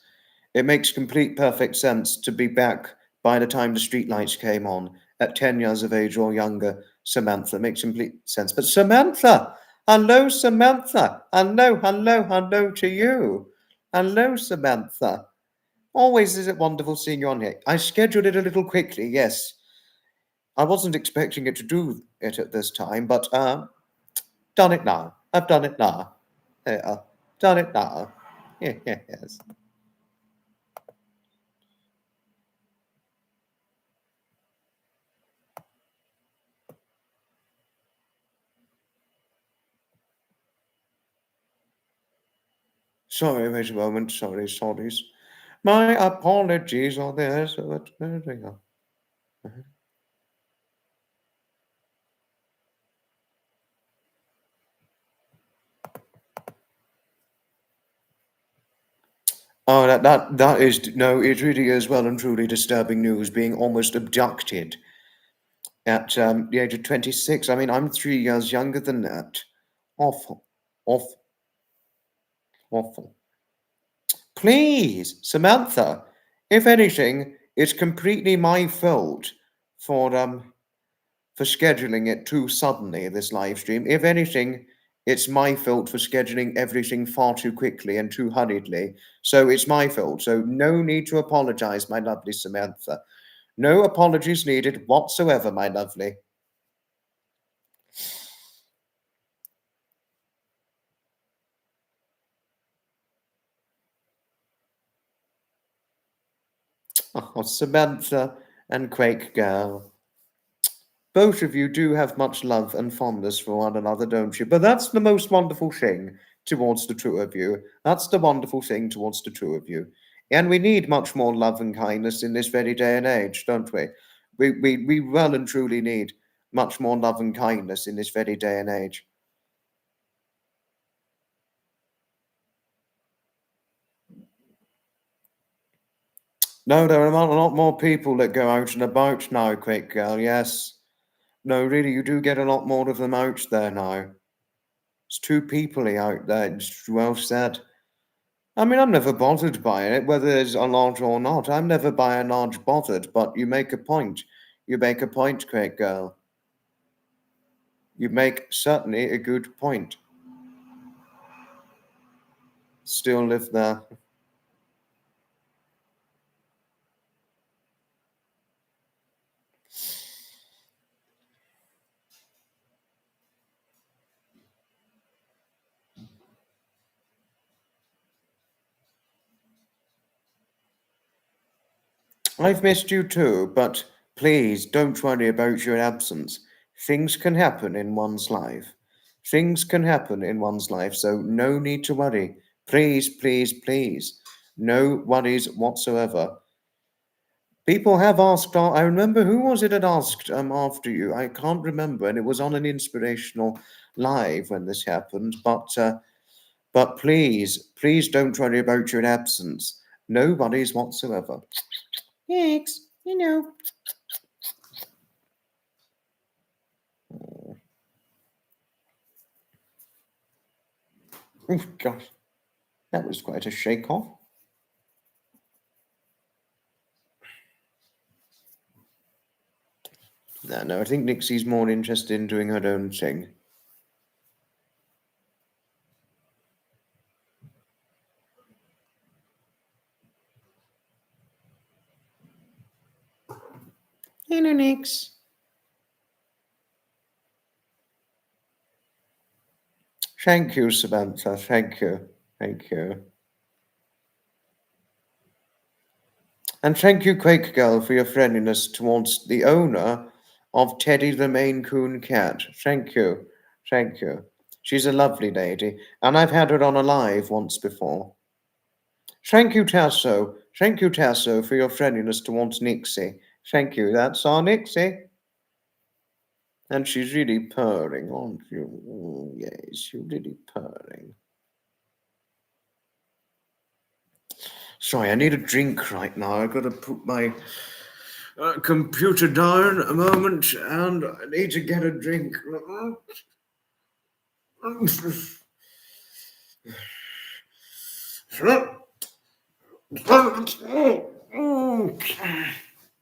S1: It makes complete perfect sense to be back by the time the streetlights came on at 10 years of age or younger. Samantha makes complete sense. But Samantha, hello, Samantha. Hello to you. Hello, Samantha. Always is it wonderful seeing you on here. I scheduled it a little quickly, yes. I wasn't expecting it to do it at this time, but done it now. I've done it now. Yeah, done it now. Yes. Sorry, wait a moment. Sorry. My apologies on this. There we go. Oh, that is no. It really is well and truly disturbing news. Being almost abducted at the age of 26. I mean, I'm 3 years younger than that. Awful, awful, awful. Please, Samantha. If anything, it's completely my fault for scheduling it too suddenly, this live stream. If anything, it's my fault for scheduling everything far too quickly and too hurriedly. So it's my fault. So no need to apologize, my lovely Samantha. No apologies needed whatsoever, my lovely. Oh, Samantha and Quake Girl. Both of you do have much love and fondness for one another, don't you? But that's the most wonderful thing towards the two of you. That's the wonderful thing towards the two of you. And we need much more love and kindness in this very day and age, don't we? We well and truly need much more love and kindness in this very day and age. No, there are a lot more people that go out and about now, Quick Girl, yes. No, really, you do get a lot more of them out there now. It's too peoply out there, it's well said. I mean, I'm never bothered by it, whether there's a large or not. I'm never by and large bothered, but you make a point. You make a point, great girl. You make certainly a good point. Still live there. I've missed you too, but please don't worry about your absence. Things can happen in one's life. Things can happen in one's life, so no need to worry. Please, please, please. No worries whatsoever. People have asked, I remember who was it that asked after you? I can't remember, and it was on an inspirational live when this happened, but please, please don't worry about your absence. No worries whatsoever. Thanks, you know. Oh, gosh, that was quite a shake off. No, I think Nixie's more interested in doing her own thing. Hello, Nix. Thank you, Samantha. Thank you. Thank you. And thank you, Quake Girl, for your friendliness towards the owner of Teddy the Maine Coon cat. Thank you. Thank you. She's a lovely lady, and I've had her on a live once before. Thank you, Tasso. Thank you, Tasso, for your friendliness towards Nixie. Thank you. That's our Nixie. And she's really purring, aren't you? Oh, yes, you're really purring. Sorry, I need a drink right now. I've got to put my computer down a moment, and I need to get a drink.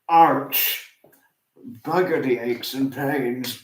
S1: Ouch. Bugger the aches and pains.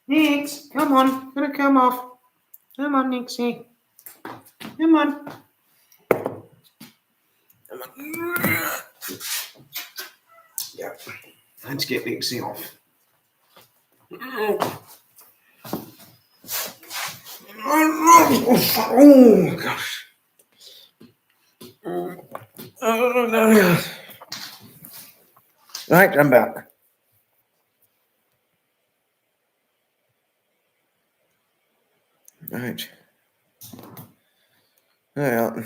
S1: Nix, come on, gonna come off. Come on, Nixie. Come on. Come on. Yeah, let's get Nixie off. Oh gosh. Right, I'm back. Right. Yeah.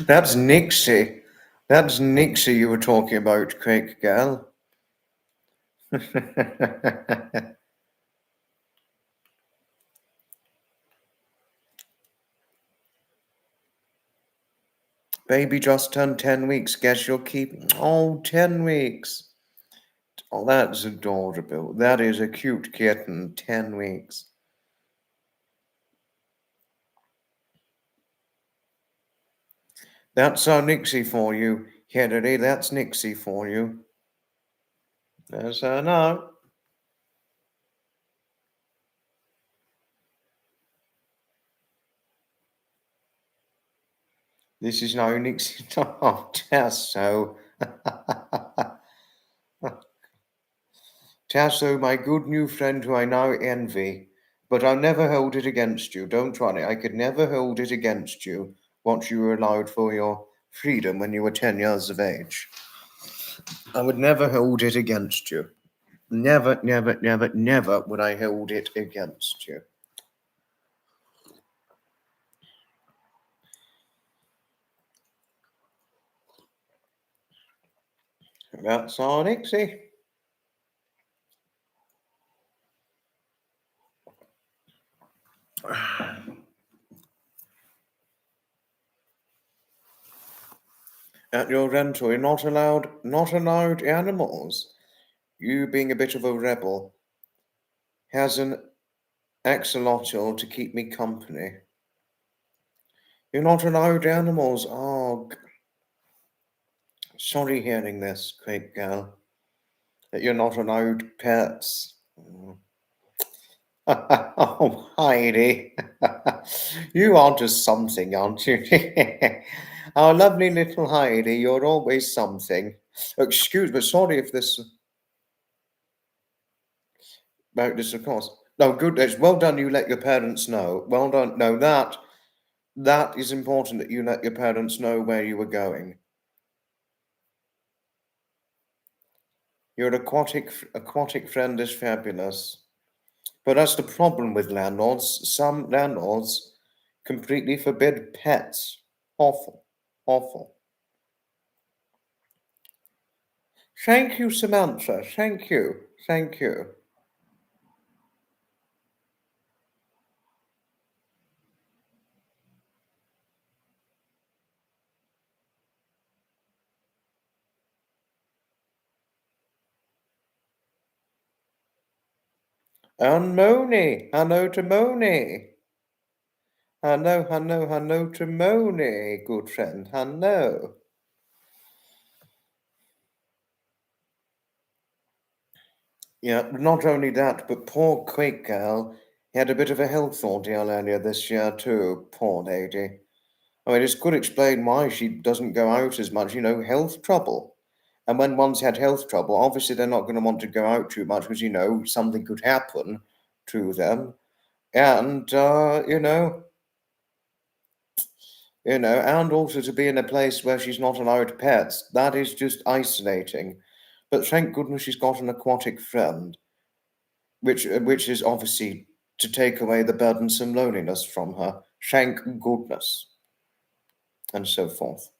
S1: That's Nixie. That's Nixie you were talking about, Craig Gal. Baby just turned 10 weeks. Guess you'll keep. Oh, 10 weeks. Oh, that's adorable. That is a cute kitten, 10 weeks. That's our Nixie for you, Kennedy. That's Nixie for you. Yes, I know. This is no Nixie. Oh, Tasso. Tasso, my good new friend who I now envy. But I'll never hold it against you. Don't try it. I could never hold it against you once you were allowed for your freedom when you were 10 years of age. I would never hold it against you. Never, never, never, never would I hold it against you. That's our Nixie. At your rental, you're not allowed animals. You being a bit of a rebel has an axolotl to keep me company. You're not allowed animals. Oh, sorry hearing this, quick girl, that you're not allowed pets. Oh, Heidi, you are just something, aren't you? Our lovely little Heidi, you're always something. Excuse me, sorry if this about this, of course. No, good. It's well done. You let your parents know. Well done. No, that is important that you let your parents know where you were going. Your aquatic friend is fabulous. But that's the problem with landlords. Some landlords completely forbid pets. Awful. Awful. Thank you, Samantha. Thank you. Thank you. And Moni. Hello to Moni. Hello, hello, hello to Moni, good friend. Hello. Yeah, not only that, but poor Quake girl, he had a bit of a health ordeal earlier this year too, poor lady. I mean, it could explain why she doesn't go out as much, health trouble. And when one's had health trouble, obviously they're not going to want to go out too much because, something could happen to them. And, and also to be in a place where she's not allowed pets, that is just isolating. But thank goodness she's got an aquatic friend, which is obviously to take away the burdensome loneliness from her. Thank goodness, and so forth.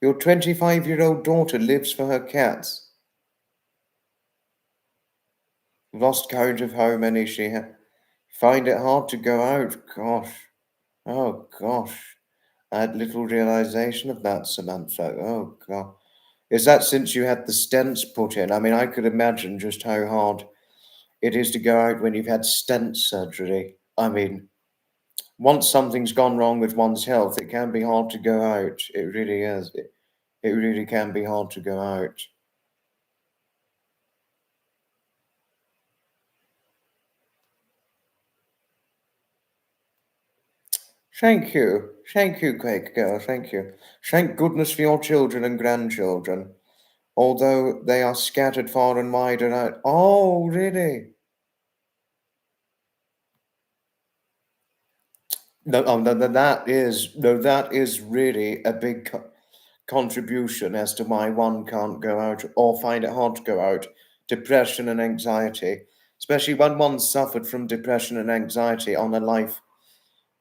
S1: Your 25-year-old daughter lives for her cats. Lost count of how many she had. Find it hard to go out. Gosh. Oh, gosh. I had little realization of that, Samantha. Oh, God. Is that since you had the stents put in? I mean, I could imagine just how hard it is to go out when you've had stent surgery. I mean, once something's gone wrong with one's health, it can be hard to go out. It really is. It really can be hard to go out. Thank you. Thank you, Quake Girl. Thank you. Thank goodness for your children and grandchildren, although they are scattered far and wide and out. Oh, really? No, oh, no, that is really a big contribution as to why one can't go out or find it hard to go out. Depression and anxiety, especially when one's suffered from depression and anxiety on a life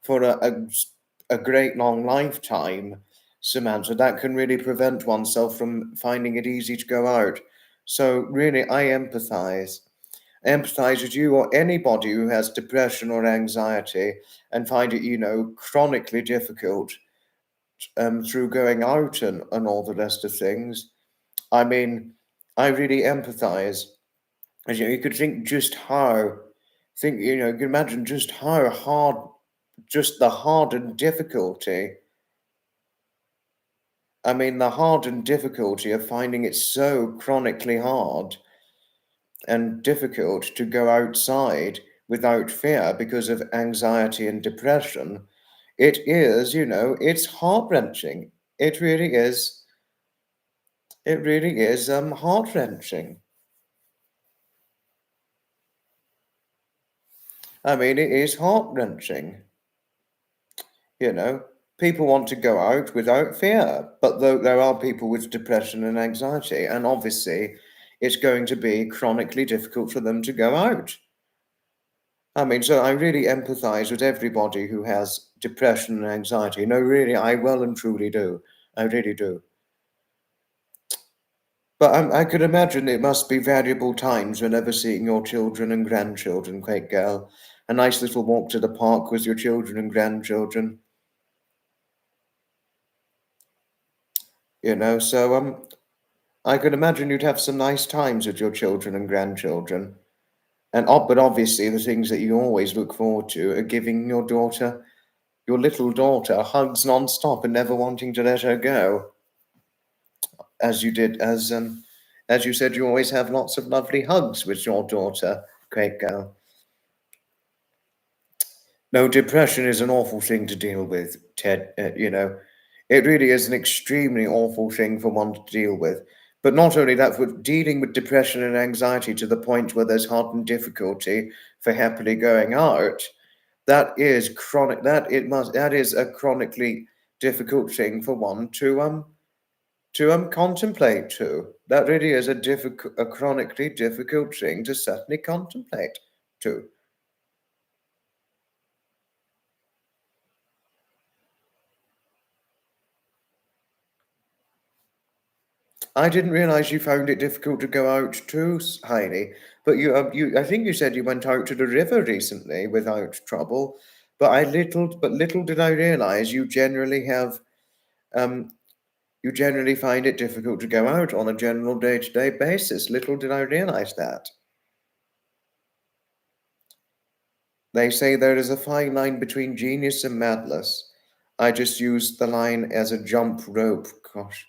S1: for a great long lifetime, Samantha, that can really prevent oneself from finding it easy to go out. So really, I empathize. empathize with you or anybody who has depression or anxiety and find it, chronically difficult through going out and all the rest of things. I mean, I really empathize. As you could think just how, you can imagine just how hard, just the hard and difficulty. I mean, the hard and difficulty of finding it so chronically hard and difficult to go outside without fear because of anxiety and depression. It is, it's heart wrenching. It really is. It really is heart wrenching. I mean, it is heart wrenching. People want to go out without fear, but though there are people with depression and anxiety, and obviously it's going to be chronically difficult for them to go out. I mean, so I really empathize with everybody who has depression and anxiety. No, really, I well and truly do. I really do. But I could imagine it must be valuable times whenever seeing your children and grandchildren, Quake Girl. A nice little walk to the park with your children and grandchildren. So I could imagine you'd have some nice times with your children and grandchildren. But obviously the things that you always look forward to are giving your little daughter, hugs non-stop and never wanting to let her go. As you did, as you said, you always have lots of lovely hugs with your daughter, great girl. No, depression is an awful thing to deal with, Ted. It really is an extremely awful thing for one to deal with. But not only that, for dealing with depression and anxiety to the point where there's heart and difficulty for happily going out, that is chronic. That is a chronically difficult thing for one to contemplate too. That really is a chronically difficult thing to certainly contemplate too. I didn't realize you found it difficult to go out too, Heidi. But I think you said you went out to the river recently without trouble. But little did I realize um, you generally find it difficult to go out on a general day-to-day basis. Little did I realize that. They say there is a fine line between genius and madness. I just used the line as a jump rope. Gosh.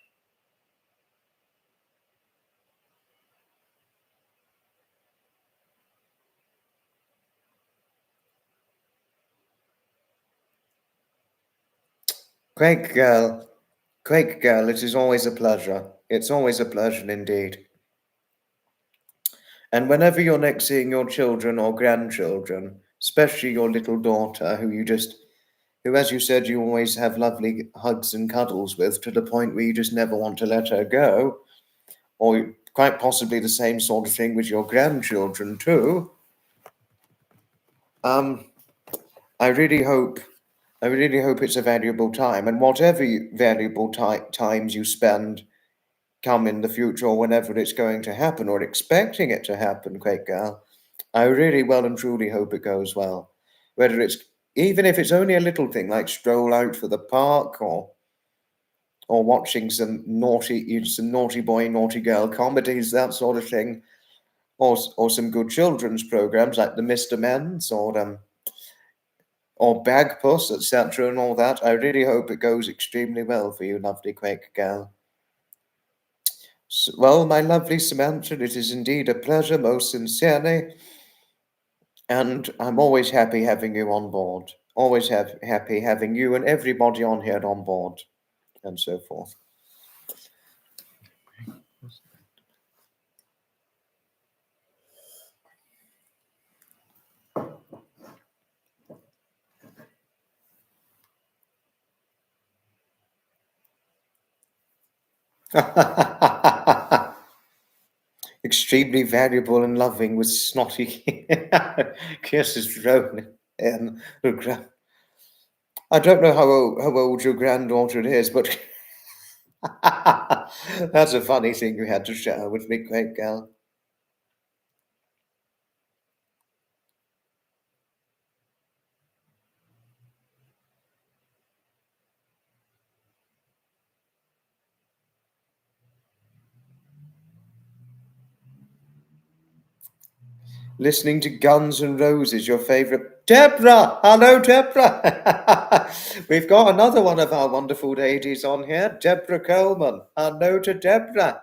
S1: Quake girl, Quake girl, it is always a pleasure. It's always a pleasure indeed. And whenever you're next seeing your children or grandchildren, especially your little daughter, who, as you said, you always have lovely hugs and cuddles with to the point where you just never want to let her go, or quite possibly the same sort of thing with your grandchildren too. Um, I really hope, I really hope it's a valuable time, and whatever valuable times you spend come in the future or whenever it's going to happen or expecting it to happen, Quake Girl, I really well and truly hope it goes well. Whether it's even if it's only a little thing like stroll out for the park or watching some naughty boy, naughty girl comedies, that sort of thing, or some good children's programs like the Mr. Men's or Bagpuss, etc., and all that. I really hope it goes extremely well for you, lovely Quake Girl. Well, my lovely Samantha, it is indeed a pleasure, most sincerely, and I'm always happy having you on board. Always happy having you and everybody on here on board, and so forth. Extremely valuable and loving with snotty kisses thrown in. I don't know how old your granddaughter is, but that's a funny thing you had to share with me, great girl. Listening to Guns N' Roses, your favourite. Deborah! Hello, Deborah! We've got another one of our wonderful ladies on here, Deborah Coleman. Hello to Deborah.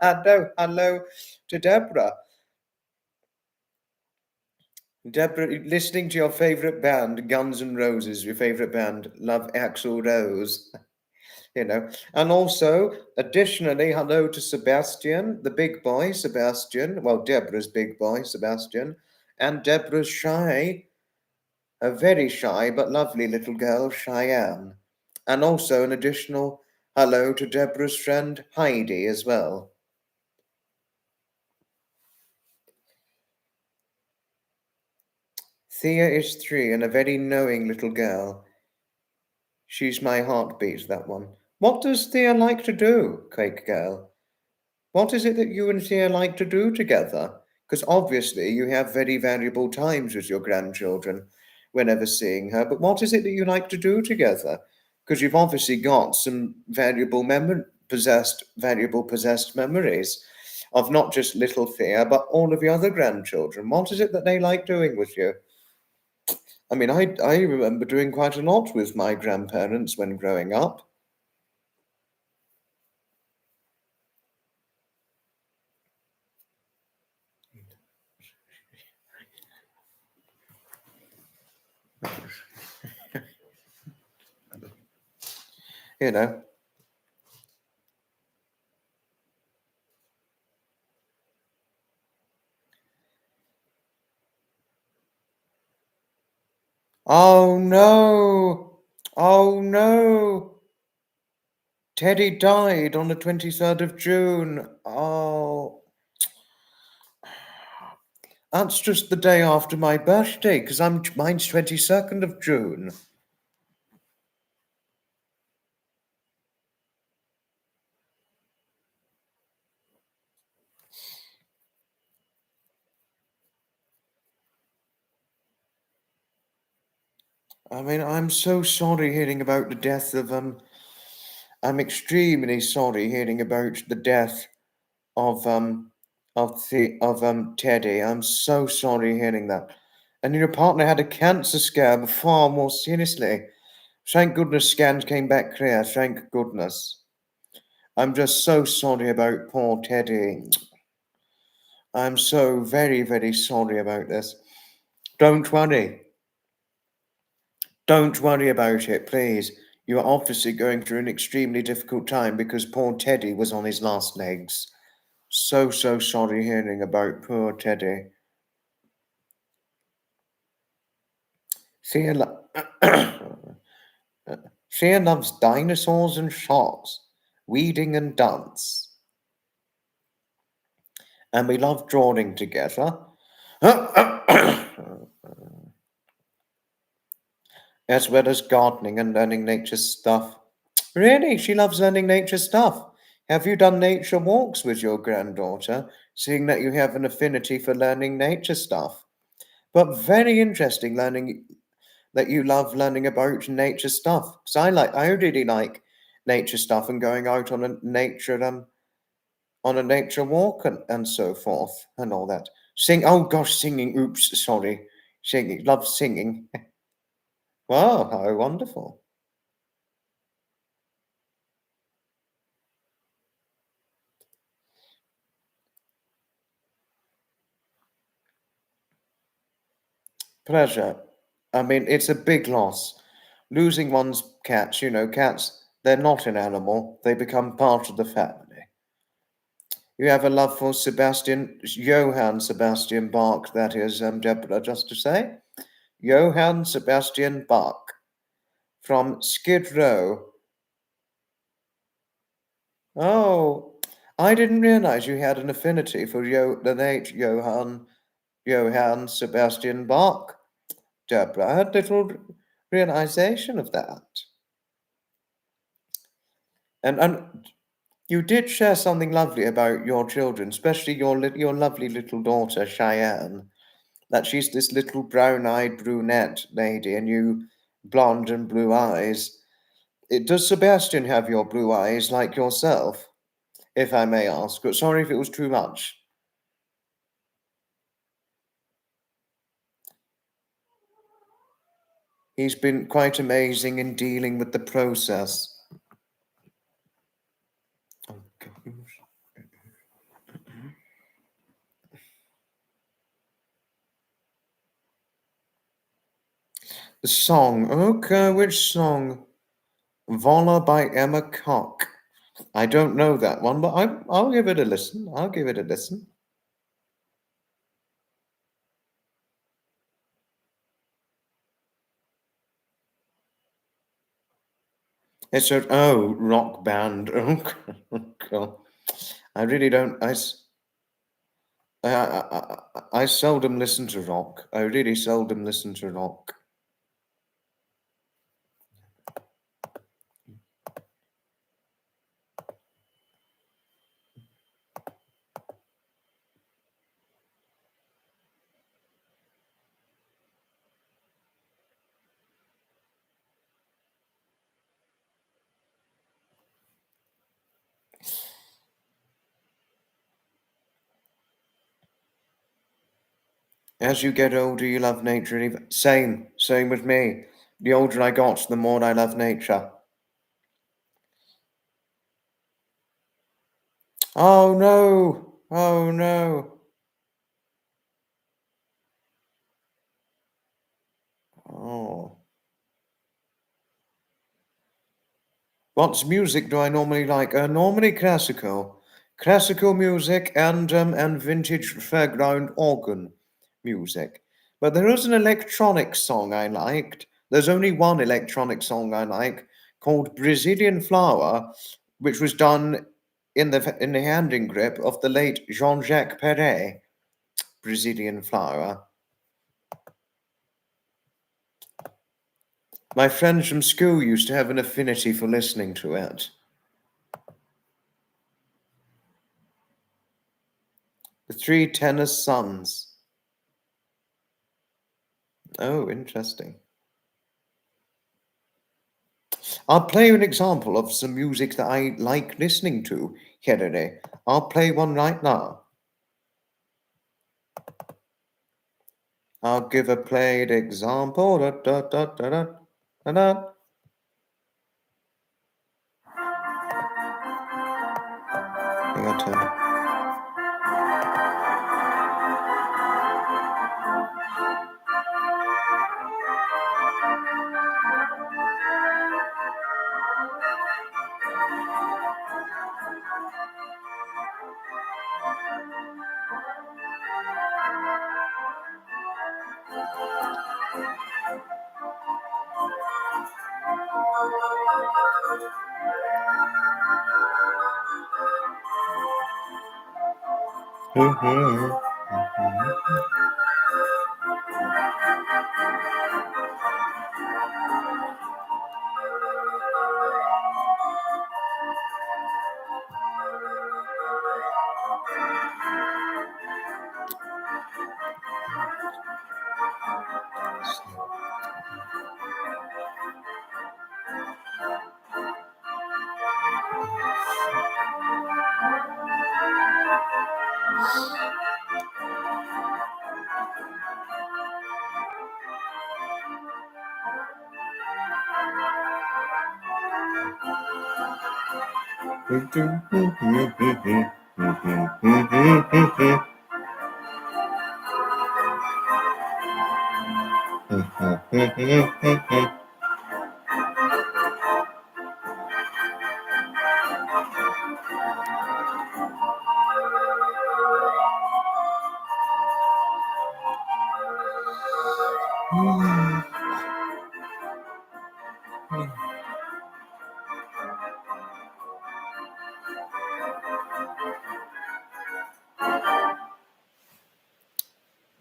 S1: Hello to Deborah. Deborah, listening to your favourite band, Guns N' Roses, your favourite band, love Axl Rose. And also, additionally, hello to Sebastian, the big boy, Sebastian. Well, Deborah's big boy, Sebastian, and Deborah's shy, a very shy but lovely little girl, Cheyenne. And also an additional hello to Deborah's friend, Heidi, as well. Thea is 3 and a very knowing little girl. She's my heartbeat, that one. What does Thea like to do, Cake Girl? What is it that you and Thea like to do together? Because obviously you have very valuable times with your grandchildren whenever seeing her, but what is it that you like to do together? Because you've obviously got some valuable possessed memories of not just little Thea, but all of your other grandchildren. What is it that they like doing with you? I mean, I remember doing quite a lot with my grandparents when growing up. You know. Oh no! Oh no! Teddy died on the 23rd of June. Oh, that's just the day after my birthday, because mine's 22nd of June. I mean, I'm so sorry hearing about the death of I'm extremely sorry hearing about the death of Teddy. I'm so sorry hearing that. And your partner had a cancer scare far more seriously. Thank goodness scans came back clear. Thank goodness. I'm just so sorry about poor Teddy. I'm so very, very sorry about this. Don't worry. Don't worry about it, please. You are obviously going through an extremely difficult time because poor Teddy was on his last legs. So sorry hearing about poor Teddy. Thea, Thea loves dinosaurs and sharks, weeding and dance. And we love drawing together. As well as gardening and learning nature stuff. Really? She loves learning nature stuff. Have you done nature walks with your granddaughter, seeing that you have an affinity for learning nature stuff? But very interesting learning that you love learning about nature stuff. Because I really like nature stuff and going out on a nature walk and so forth and all that. Oh gosh, singing. Oops, sorry. Singing. Love singing. Wow, how wonderful. Pleasure. I mean, it's a big loss. Losing one's cats, cats, they're not an animal, they become part of the family. You have a love for Johann Sebastian Bach, that is, Deborah, just to say. Johann Sebastian Bach from Skid Row. Oh, I didn't realize you had an affinity for the late Johann Sebastian Bach. Deborah, I had little realization of that. And you did share something lovely about your children, especially your lovely little daughter Cheyenne. That she's this little brown-eyed brunette lady, and you blonde and blue eyes. Does Sebastian have your blue eyes like yourself, if I may ask? But sorry if it was too much. He's been quite amazing in dealing with the process. Oh, gosh. The song. Okay, which song? Voila by Emma Cock. I don't know that one, but I'll give it a listen. I'll give it a listen. It's a rock band. Oh, God. I really don't. I seldom listen to rock. I really seldom listen to rock. As you get older, you love nature. Same with me. The older I got, the more I love nature. Oh no! Oh no! Oh. What music do I normally like? Normally classical music, and vintage fairground organ music. But there is an electronic song I liked. There's only one electronic song I like called "Brazilian Flower," which was done in the handing grip of the late Jean-Jacques Perret. Brazilian Flower. My friends from school used to have an affinity for listening to it. The Three Tenor Sons. Oh, interesting. I'll play you an example of some music that I like listening to here today. I'll play one right now. I'll give a played example. Da, da, da, da, da, da, da. Hang on, Tim.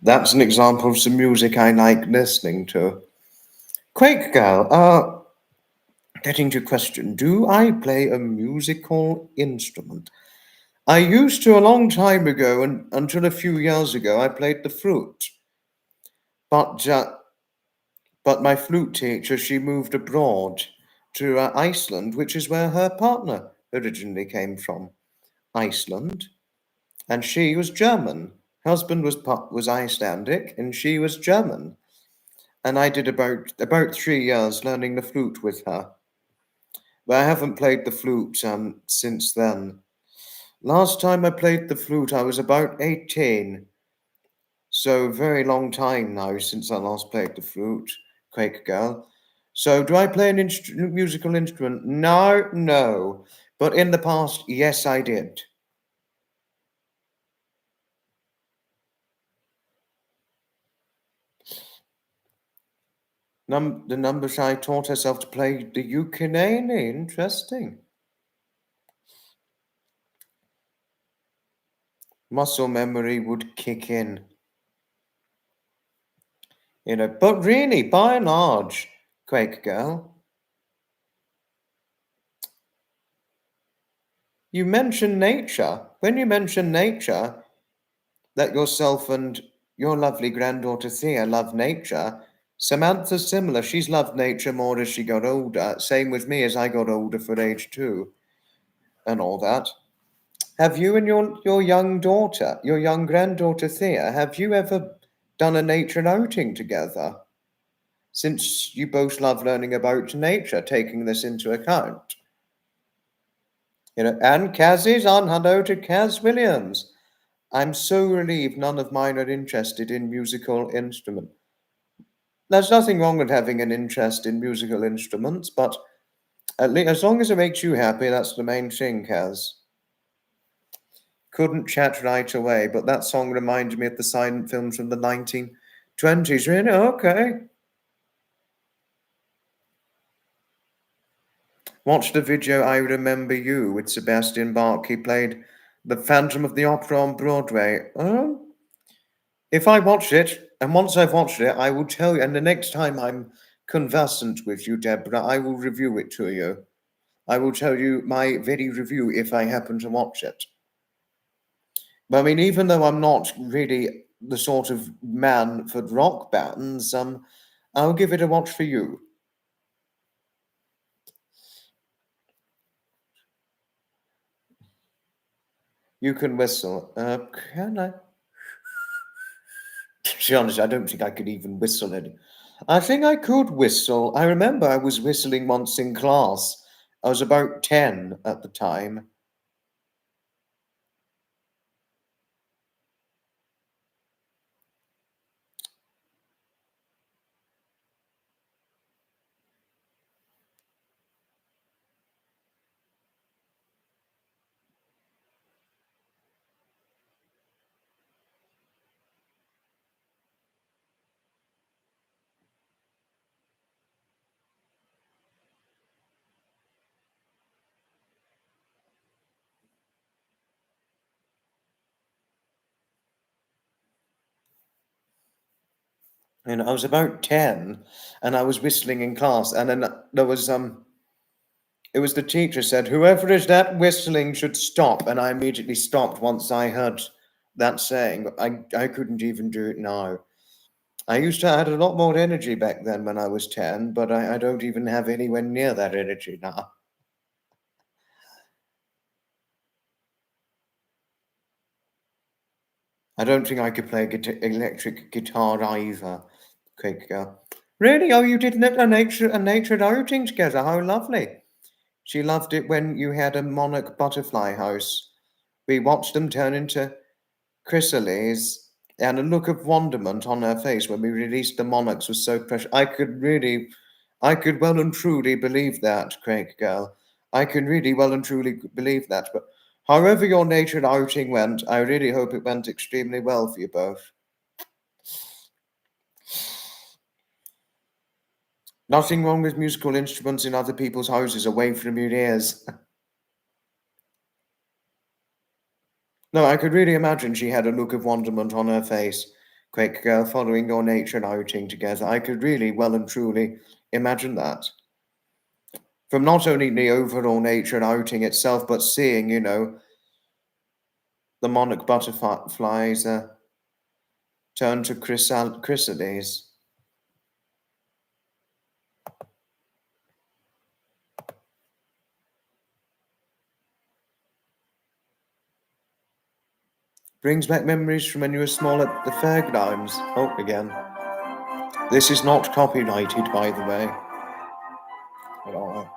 S1: That's an example of some music I like listening to. Quake Girl, getting to question, do I play a musical instrument? I used to a long time ago, and until a few years ago, I played the flute. But my flute teacher, she moved abroad to Iceland, which is where her partner originally came from. Iceland, and she was German. Husband was Icelandic, and she was German. and I did about 3 years learning the flute with her. But I haven't played the flute since then. Last time I played the flute, I was about 18. So, very long time now since I last played the flute, Quaker Girl. So, do I play an musical instrument? No, no. But in the past, yes, I did. The numbers I taught herself to play the ukulele. Interesting. Muscle memory would kick in. But really, by and large, Quaker Girl, you mention nature. When you mention nature, that yourself and your lovely granddaughter Thea love nature. Samantha's similar. She's loved nature more as she got older. Same with me as I got older for age 2 and all that. Have you and your young daughter, your young granddaughter Thea, have you ever done a nature outing together? Since you both love learning about nature, taking this into account. And Kaz's on. Hello to Kaz Williams. I'm so relieved none of mine are interested in musical instruments. There's nothing wrong with having an interest in musical instruments, but at least as long as it makes you happy, that's the main thing, Kaz. Couldn't chat right away, but that song reminded me of the silent films from the 1920s. Really? Okay. Watched the video I Remember You with Sebastian Bach. He played The Phantom of the Opera on Broadway. If I watch it, and once I've watched it, I will tell you, and the next time I'm conversant with you, Deborah, I will review it to you. I will tell you my very review if I happen to watch it. But I mean, even though I'm not really the sort of man for rock bands, I'll give it a watch for you. You can whistle. Can I? To be honest, I don't think I could even whistle any. I think I could whistle. I remember I was whistling once in class. I was about 10 at the time. And I was about 10 and I was whistling in class. And then there was, it was the teacher said, whoever is that whistling should stop. And I immediately stopped once I heard that saying. I couldn't even do it now. I used to had a lot more energy back then when I was 10, but I don't even have anywhere near that energy now. I don't think I could play electric guitar either. Quick girl. Really? Oh, you did a nature outing together. How lovely. She loved it when you had a monarch butterfly house. We watched them turn into chrysales, and a look of wonderment on her face when we released the monarchs was so precious. I could well and truly believe that, Craig girl. I can really well and truly believe that. But however your nature outing went, I really hope it went extremely well for you both. Nothing wrong with musical instruments in other people's houses away from your ears. No, I could really imagine she had a look of wonderment on her face, Quake Girl, following your nature outing together. I could really well and truly imagine that. From not only the overall nature outing itself, but seeing, the monarch butterflies turn to chrysalides. Brings back memories from when you were small at the fairgrounds. Oh, again. This is not copyrighted, by the way. At all.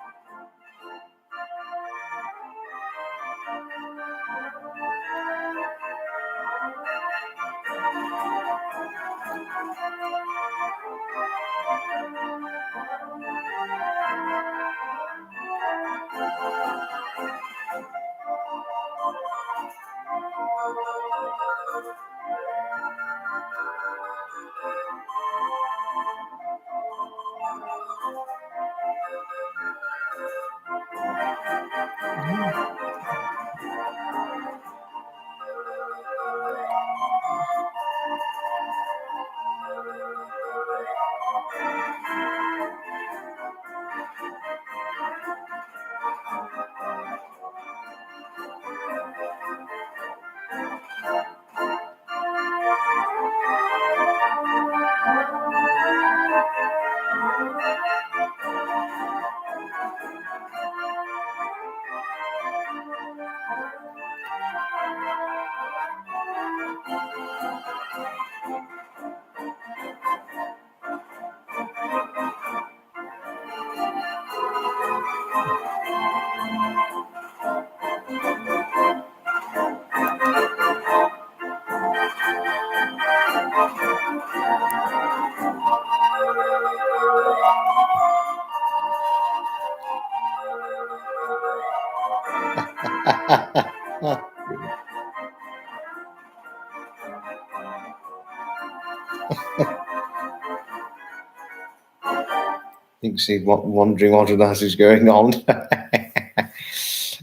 S1: Nixie wondering what on earth is going on.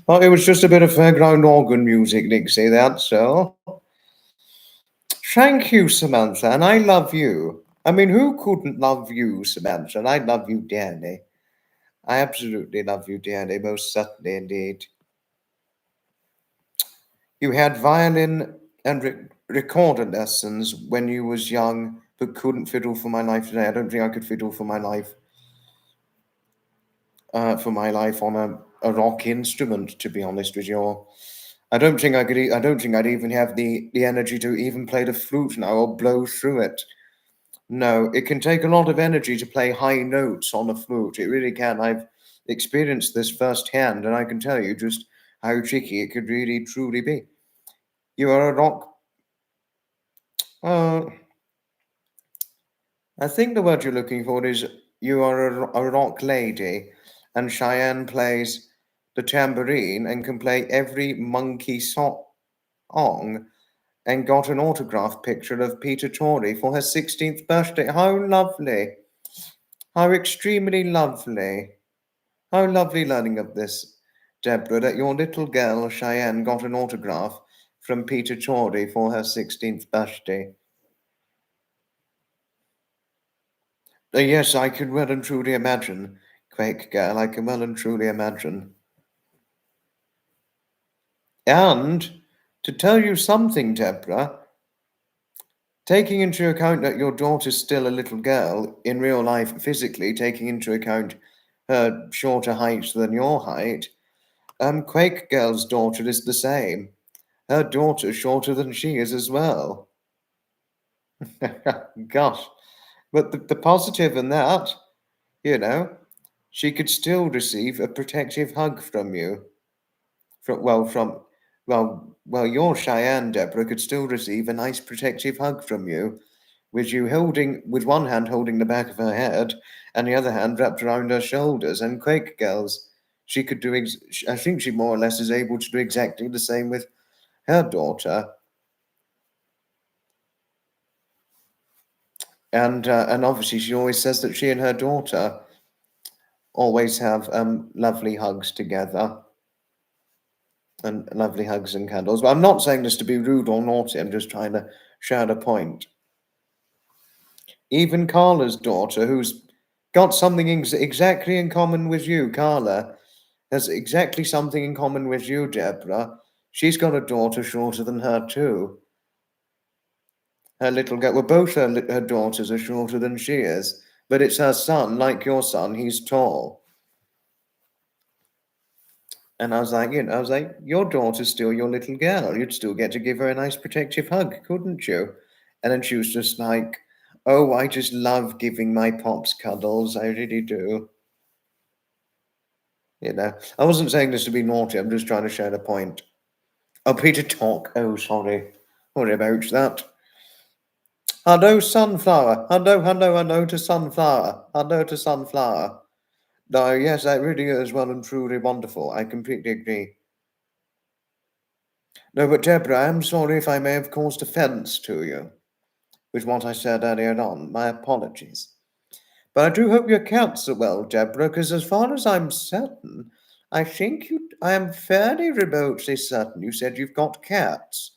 S1: Well, it was just a bit of fairground organ music, Nixie, that's so. Thank you, Samantha, and I love you. I mean, who couldn't love you, Samantha? And I love you dearly. I absolutely love you dearly, most certainly indeed. You had violin and recorder lessons when you was young, but couldn't fiddle for my life today. I don't think I could fiddle for my life. On a rock instrument, to be honest with you. I don't think I could. I don't think I'd even have the energy to even play the flute now or blow through it. No, it can take a lot of energy to play high notes on a flute. It really can. I've experienced this firsthand, and I can tell you just how tricky it could really truly be. You are a rock. Uh, I think the word you're looking for is you are a rock lady, and Cheyenne plays the tambourine and can play every monkey song and got an autograph picture of Peter Torrey for her 16th birthday. How lovely! How extremely lovely! How lovely learning of this, Deborah, that your little girl Cheyenne got an autograph from Peter Torrey for her 16th birthday. Yes, I can well and truly imagine, Quake girl, I can well and truly imagine. And to tell you something, Deborah, taking into account that your daughter's still a little girl, in real life, physically, taking into account her shorter height than your height, Quake Girl's daughter is the same. Her daughter's shorter than she is as well. Gosh. But the positive in that, you know, she could still receive a protective hug from you. From your Cheyenne, Deborah, could still receive a nice protective hug from you, with one hand holding the back of her head, and the other hand wrapped around her shoulders. And Quake Girls, she could do. I think she more or less is able to do exactly the same with her daughter. And obviously, she always says that she and her daughter always have lovely hugs together. And lovely hugs and candles. But I'm not saying this to be rude or naughty. I'm just trying to shout a point. Even Carla's daughter, who's got something exactly in common with you, Carla, has exactly something in common with you, Deborah. She's got a daughter shorter than her too. Her little girl. Well, both her daughters are shorter than she is, but it's her son, like your son. He's tall. And I was like, your daughter's still your little girl. You'd still get to give her a nice protective hug, couldn't you? And then she was just like, Oh, I just love giving my pops cuddles. I really do. You know, I wasn't saying this to be naughty. I'm just trying to share the point. Oh, Peter talk. Oh, sorry. Sorry about that. Hello, sunflower. Hello to sunflower. Hello to sunflower. No, yes, that really is well and truly wonderful. I completely agree. No, but Deborah, I'm sorry if I may have caused offence to you with what I said earlier on. My apologies. But I do hope your cats are well, Deborah, because as far as I'm certain, I am fairly remotely certain you said you've got cats,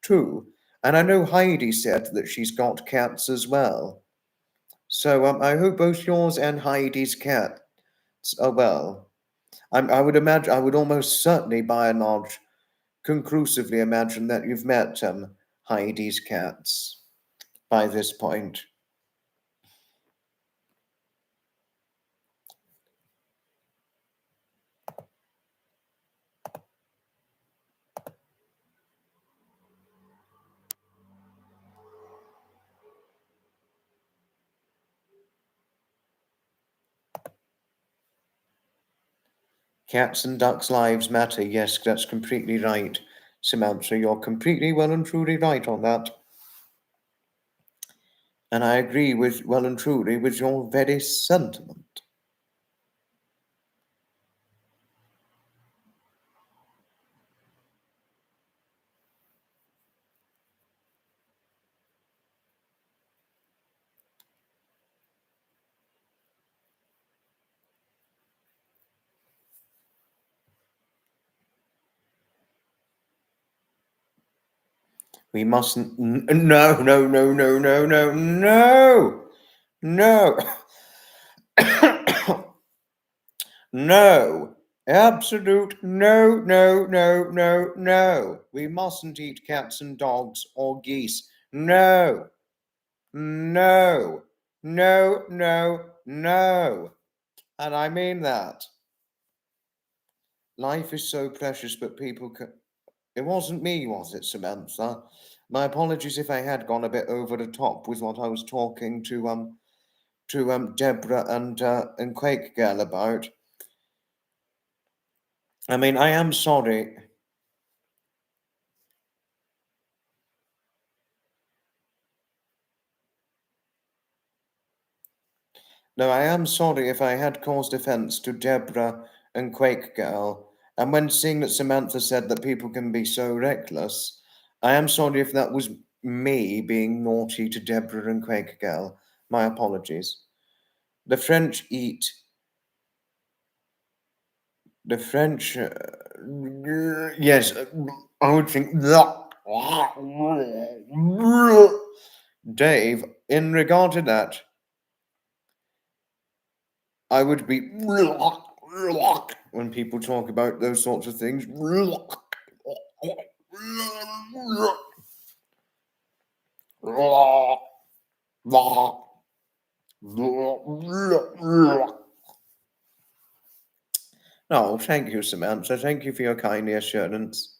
S1: too. And I know Heidi said that she's got cats as well. So I hope both yours and Heidi's cats are well. I would imagine, I would almost certainly, by and large, conclusively imagine that you've met Heidi's cats by this point. Cats and ducks' lives matter. Yes, that's completely right, Samantha. You're completely well and truly right on that. And I agree with well and truly with your very sentiment. We mustn't. No, no, no, no, no, no, no, no, no. Absolute no, no, no, no, no. We mustn't eat cats and dogs or geese. No, no, no, no, no. And I mean that. Life is so precious, but people can. It wasn't me, was it, Samantha? My apologies if I had gone a bit over the top with what I was talking to Deborah and Quake Girl about. I mean, I am sorry. No, I am sorry if I had caused offence to Deborah and Quake Girl. And when seeing that Samantha said that people can be so reckless, I am sorry if that was me being naughty to Deborah and Quake Girl. My apologies. The French eat. The French. Yes, I would think. Dave, in regard to that, I would be when people talk about those sorts of things. Oh, thank you, Samantha. Thank you for your kind assurance.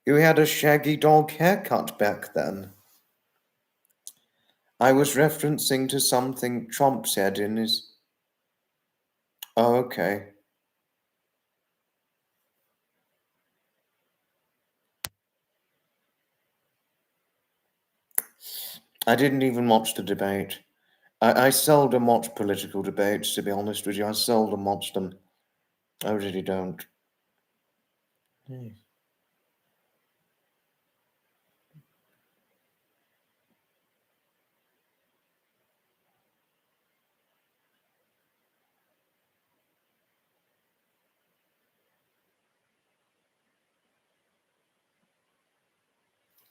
S1: You had a shaggy dog haircut back then. I was referencing to something Trump said in his. Oh, okay. I didn't even watch the debate. I seldom watch political debates, to be honest with you. I seldom watch them. I really don't.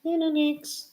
S1: Nix.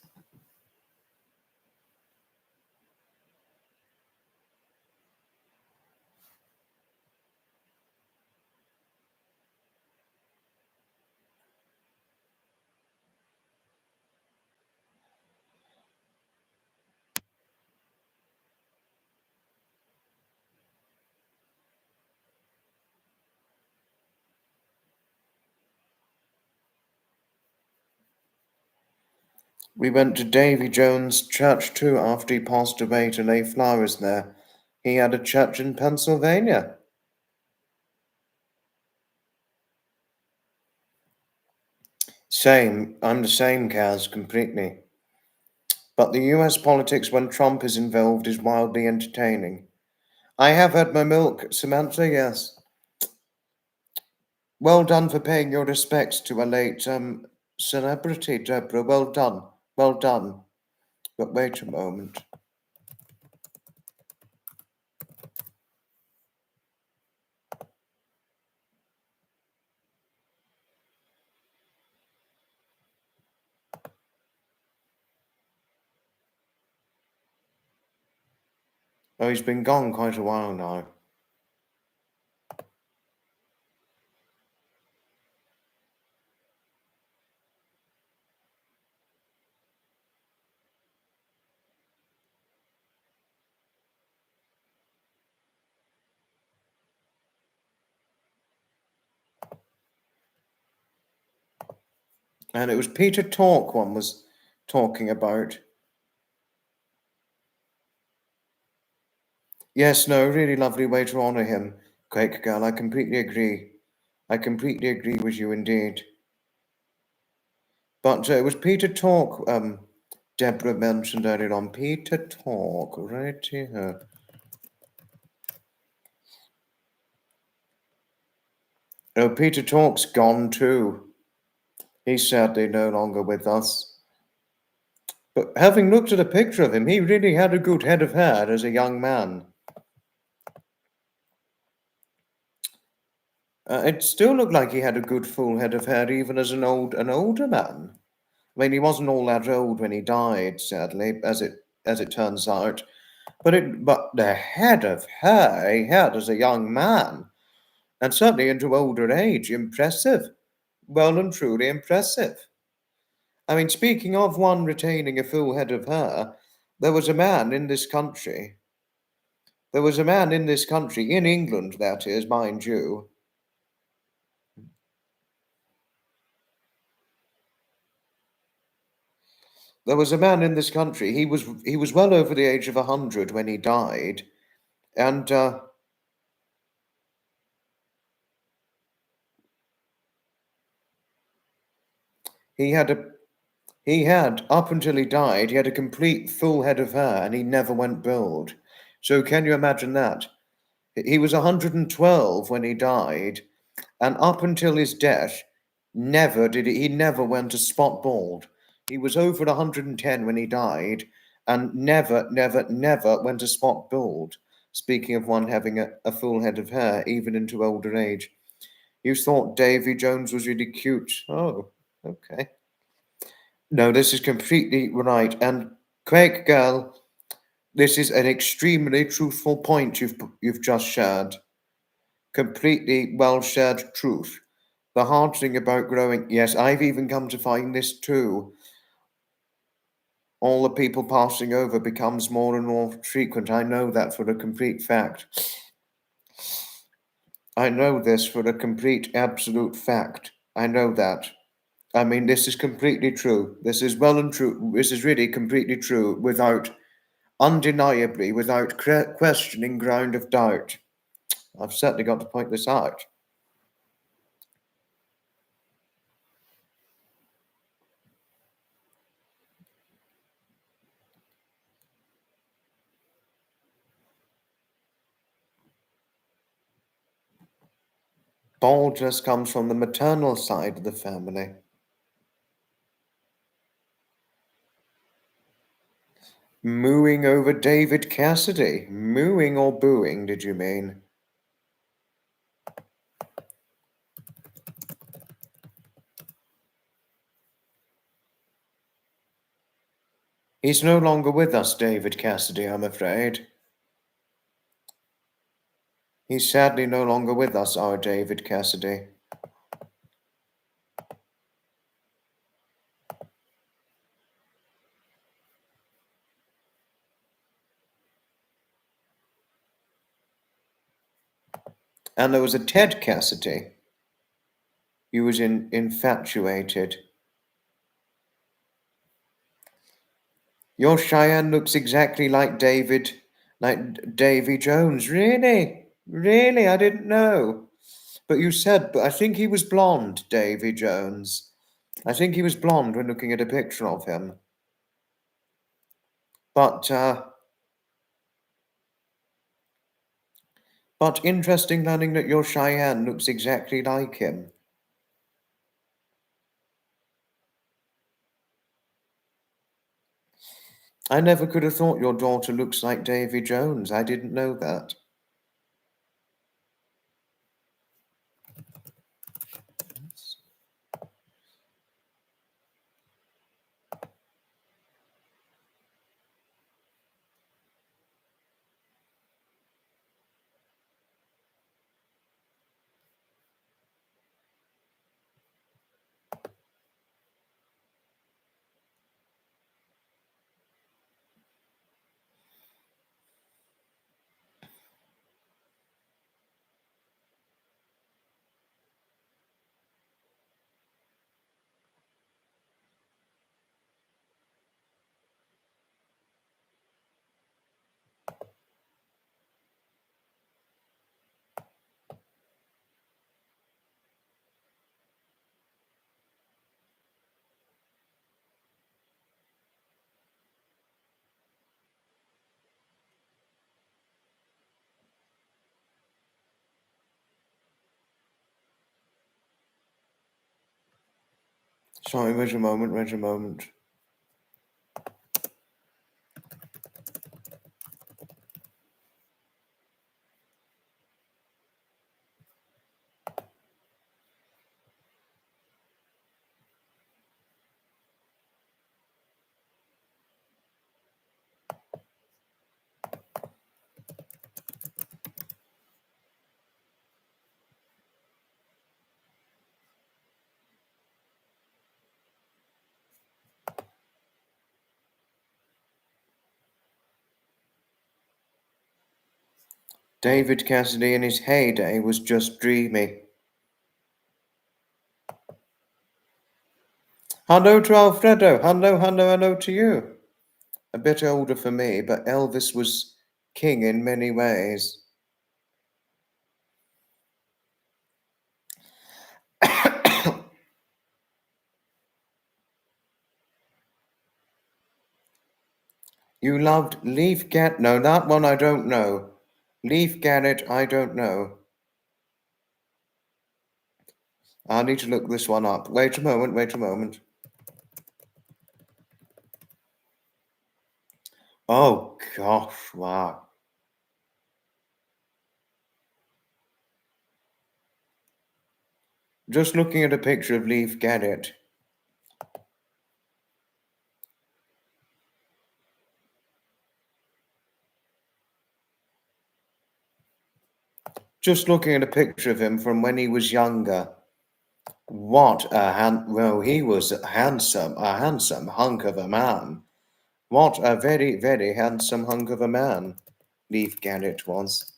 S1: We went to Davy Jones' church too after he passed away to lay flowers there. He had a church in Pennsylvania. Same. I'm the same, Kaz, completely. But the US politics when Trump is involved is wildly entertaining. I have had my milk, Samantha, yes. Well done for paying your respects to a late celebrity, Deborah. Well done. Well done. But wait a moment. Oh, he's been gone quite a while now. And it was Peter Talk one was talking about. Yes, no, really lovely way to honour him. Great girl, I completely agree. I completely agree with you indeed. But it was Peter Talk, Deborah mentioned earlier on. Peter Talk, right here. Oh, Peter Talk's gone too. He's sadly no longer with us. But having looked at a picture of him, he really had a good head of hair as a young man. It still looked like he had a good full head of hair even as an older man. I mean, he wasn't all that old when he died, sadly, as it turns out. But the head of hair he had as a young man, and certainly into older age, impressive. Well and truly impressive. I mean, speaking of one retaining a full head of hair, there was a man in this country. There was a man in this country, in England, that is, mind you. There was a man in this country. He was well over the age of 100 when he died, and he had a he had up until he died, he had a complete full head of hair, and he never went bald. So can you imagine that? He was 112 when he died, and up until his death, he never went a spot bald. He was over 110 when he died, and never went a spot bald. Speaking of one having a full head of hair, even into older age. You thought Davy Jones was really cute. Oh, okay. No, this is completely right. And Craig girl, this is an extremely truthful point you've just shared. Completely well shared truth. The hard thing about growing, yes, I've even come to find this too. All the people passing over becomes more and more frequent. I know that for a complete fact. I know this for a complete, absolute fact. I know that. I mean, this is completely true. This is well and true. This is really completely true without, undeniably, without questioning ground of doubt. I've certainly got to point this out. Baldness comes from the maternal side of the family. Mooing over David Cassidy. Mooing or booing, did you mean? He's no longer with us, David Cassidy, I'm afraid. He's sadly no longer with us, our David Cassidy. And there was a Ted Cassidy. He was infatuated. Your Cheyenne looks exactly like Davy Jones. Really? Really? I didn't know. But you said, but I think he was blonde, Davy Jones. I think he was blonde when looking at a picture of him. But, uh, but interesting learning that your Cheyenne looks exactly like him. I never could have thought your daughter looks like Davy Jones. I didn't know that. Sorry, wait a moment, wait a moment. David Cassidy in his heyday was just dreamy. Hello to Alfredo. Hello, hello, hello to you. A bit older for me, but Elvis was king in many ways. You loved Leaf Garrett? No, that one I don't know. Leaf Garrett, I don't know. I need to look this one up. Wait a moment, wait a moment. Oh, gosh, wow. Just looking at a picture of Leaf Garrett. Just looking at a picture of him from when he was younger. What a well, he was a handsome hunk of a man. What a very, very handsome hunk of a man Leif Garrett was.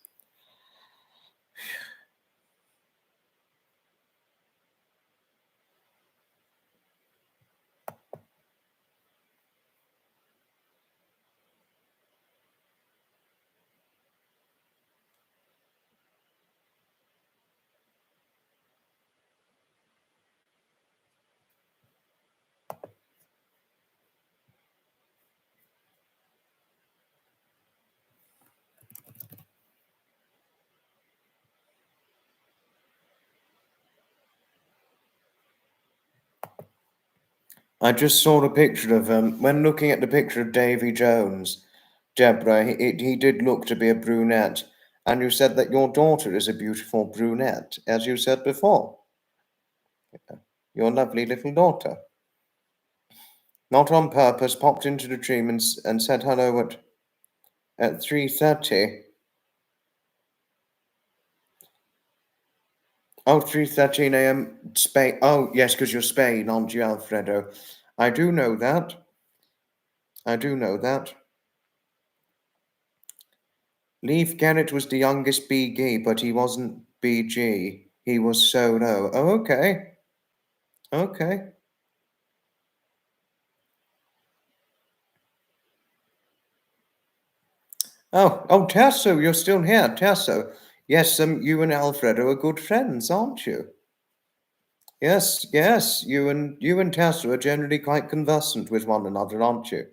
S1: I just saw a picture of him. When looking at the picture of Davy Jones, Deborah, he did look to be a brunette. And you said that your daughter is a beautiful brunette, as you said before. Your lovely little daughter. Not on purpose, popped into the dream and said hello at 3:30. Oh, 3:13 a.m. Spain. Oh, yes, because you're Spain, aren't you, Alfredo? I do know that. I do know that. Leif Garrett was the youngest BG, but he wasn't BG. He was solo. Oh, okay. Okay. Oh, Tasso, you're still here, Tasso. Yes, you and Alfredo are good friends, aren't you? Yes, you and Tasso are generally quite conversant with one another, aren't you?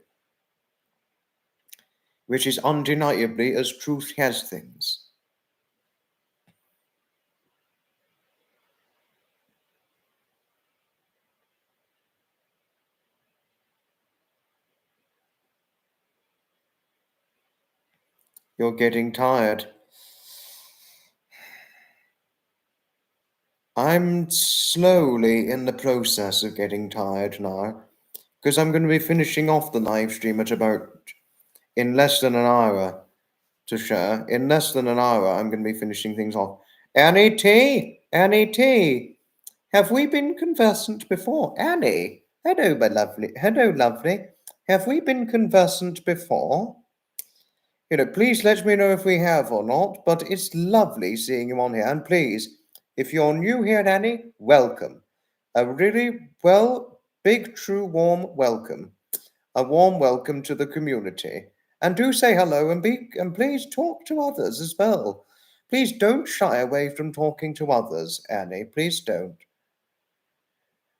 S1: Which is undeniably as truth has things. You're getting tired. I'm slowly in the process of getting tired now, because I'm going to be finishing off the live stream at about in less than an hour to share. In less than an hour, I'm going to be finishing things off. Annie T, Annie T, have we been conversant before? Annie, hello, my lovely. Hello, lovely. Have we been conversant before? Please let me know if we have or not, but it's lovely seeing you on here. And please, if you're new here, Annie, welcome. A really, big, true, warm welcome. A warm welcome to the community. And do say hello and please talk to others as well. Please don't shy away from talking to others, Annie. Please don't.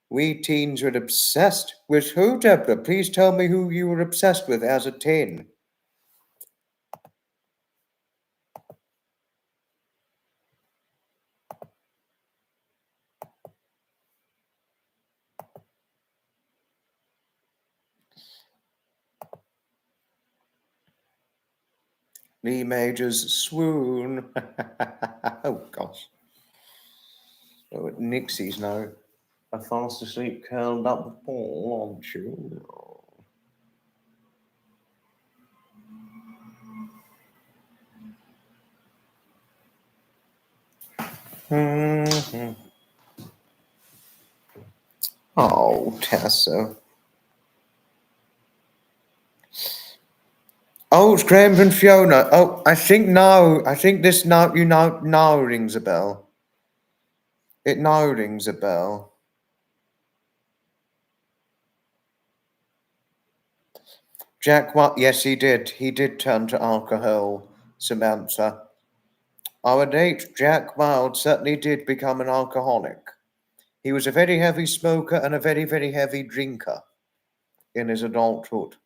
S1: We teens were obsessed with who, Deborah? Please tell me who you were obsessed with as a teen. Lee Major's swoon. Oh, gosh. Oh, Nixie's now a fast asleep curled up ball, aren't you? Mm-hmm. Oh, Tessa. Oh, it's Graham and Fiona. Oh, I think this now rings a bell. It now rings a bell. Jack, what? Yes, he did. He did turn to alcohol, Samantha. Our date, Jack Wild, certainly did become an alcoholic. He was a very heavy smoker and a very, very heavy drinker in his adulthood.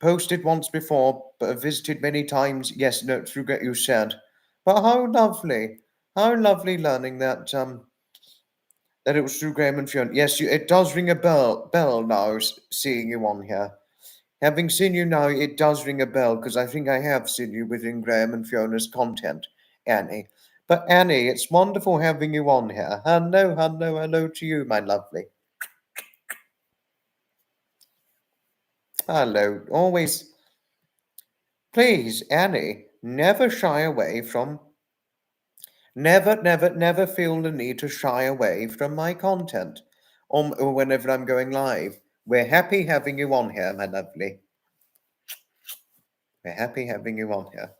S1: Posted once before, but visited many times. Yes, no, through what you said. But how lovely learning that it was through Graham and Fiona. Yes, it does ring a bell now. Seeing you on here, having seen you now, it does ring a bell because I think I have seen you within Graham and Fiona's content, Annie. But Annie, it's wonderful having you on here. Hello to you, my lovely. Hello, always. Please, Annie, never shy away from. Never feel the need to shy away from my content or whenever I'm going live. We're happy having you on here, my lovely. We're happy having you on here.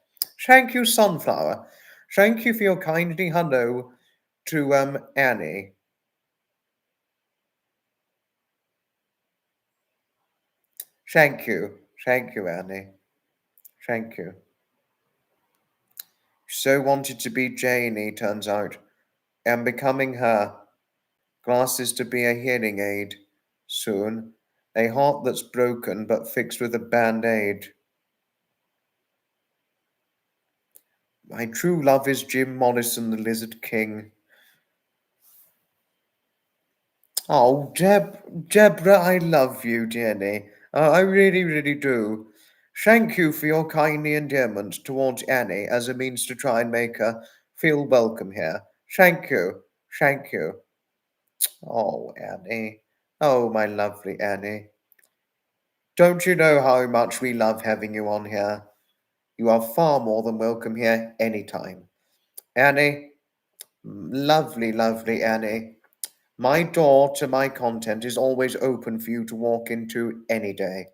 S1: Thank you, Sunflower. Thank you for your kindly hello to Annie. Thank you. Thank you, Annie. Thank you. So wanted to be Janie, turns out. Am becoming her. Glasses to be a hearing aid. Soon. A heart that's broken but fixed with a band-aid. My true love is Jim Morrison, the Lizard King. Oh, Deborah, I love you, dearly. I really, really do. Thank you for your kindly endearment towards Annie as a means to try and make her feel welcome here. Thank you. Thank you. Oh, Annie. Oh, my lovely Annie. Don't you know how much we love having you on here? You are far more than welcome here anytime. Annie, lovely Annie. My door to my content is always open for you to walk into any day.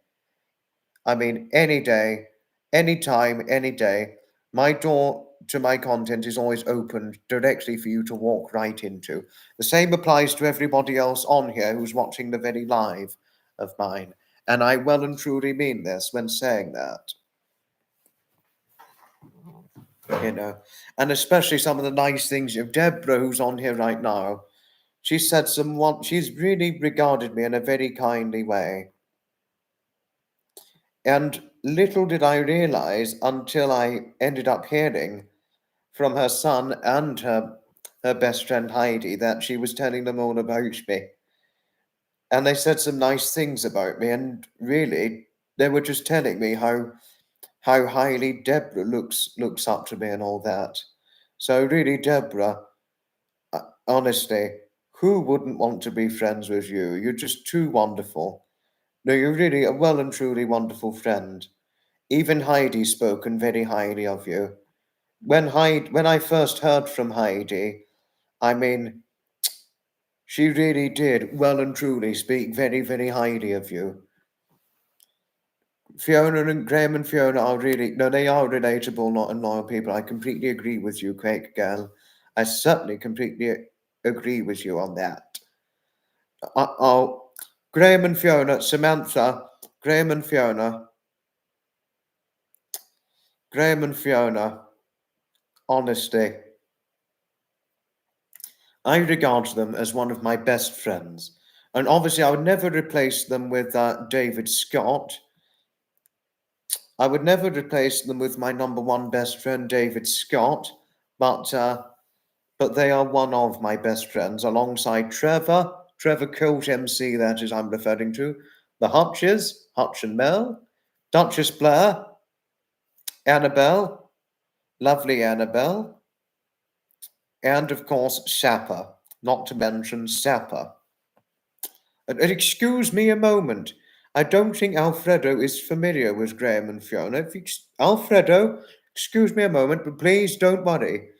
S1: I mean, any day, any time, any day. My door to my content is always open directly for you to walk right into. The same applies to everybody else on here who's watching the very live of mine. And I well and truly mean this when saying that. you know, and especially some of the nice things. If Deborah, who's on here right now, she said she's really regarded me in a very kindly way. And little did I realize until I ended up hearing from her son and her best friend Heidi that she was telling them all about me. And they said some nice things about me, and really they were just telling me how highly Deborah looks up to me and all that. So really, Deborah, honestly, who wouldn't want to be friends with you? You're just too wonderful. No, you're really a well and truly wonderful friend. Even Heidi's spoken very highly of you. When I first heard from Heidi, I mean, she really did well and truly speak very, very highly of you. Fiona and Graham and Fiona are really, no, they are relatable, not and loyal people. I completely agree with you, Craig girl. I certainly completely agree with you on that. Oh, Graham and Fiona, Samantha, Graham and Fiona, Graham and Fiona, honestly, I regard them as one of my best friends. And obviously, I would never replace them with David Scott. I would never replace them with my number one best friend, David Scott, but they are one of my best friends, alongside Trevor Colt MC, that is, I'm referring to, the Hutches, Hutch and Mel, Duchess Blair, Annabelle, lovely Annabelle, and of course, Sapper, not to mention Sapper. And excuse me a moment. I don't think Alfredo is familiar with Graham and Fiona. Alfredo, excuse me a moment, but please don't worry.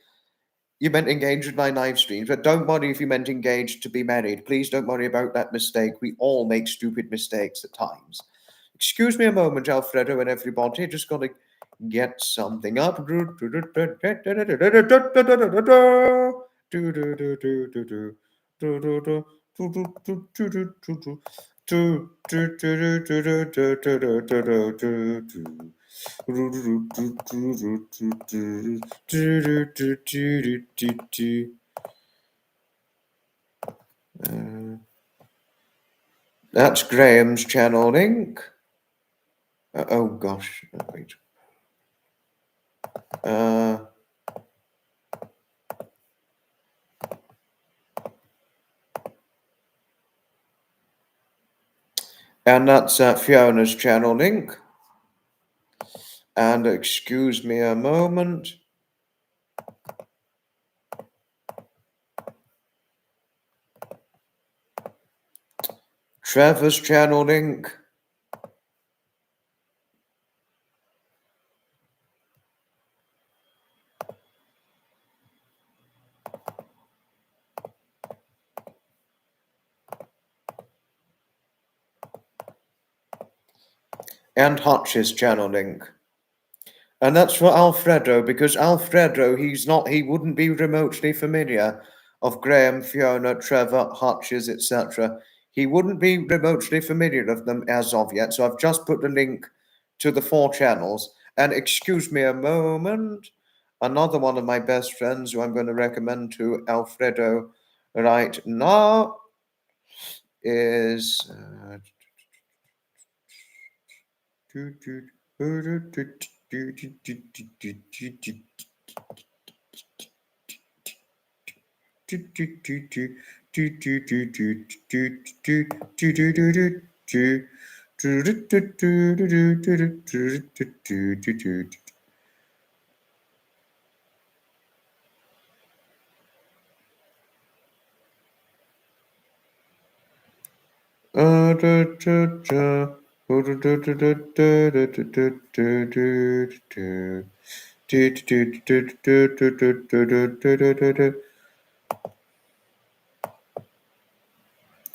S1: You meant engaged with my live streams, but don't worry if you meant engaged to be married. Please don't worry about that mistake. We all make stupid mistakes at times. Excuse me a moment, Alfredo and everybody. Just gotta get something up. That's Graham's channel link. Oh gosh, wait. And that's Fiona's channel link. And excuse me a moment. Trevor's channel link. And Hutch's channel link. And that's for Alfredo, because Alfredo, he wouldn't be remotely familiar of Graham, Fiona, Trevor, Hutches, etc. He wouldn't be remotely familiar of them as of yet. So I've just put the link to the 4 channels. And excuse me a moment, another one of my best friends who I'm going to recommend to Alfredo right now is.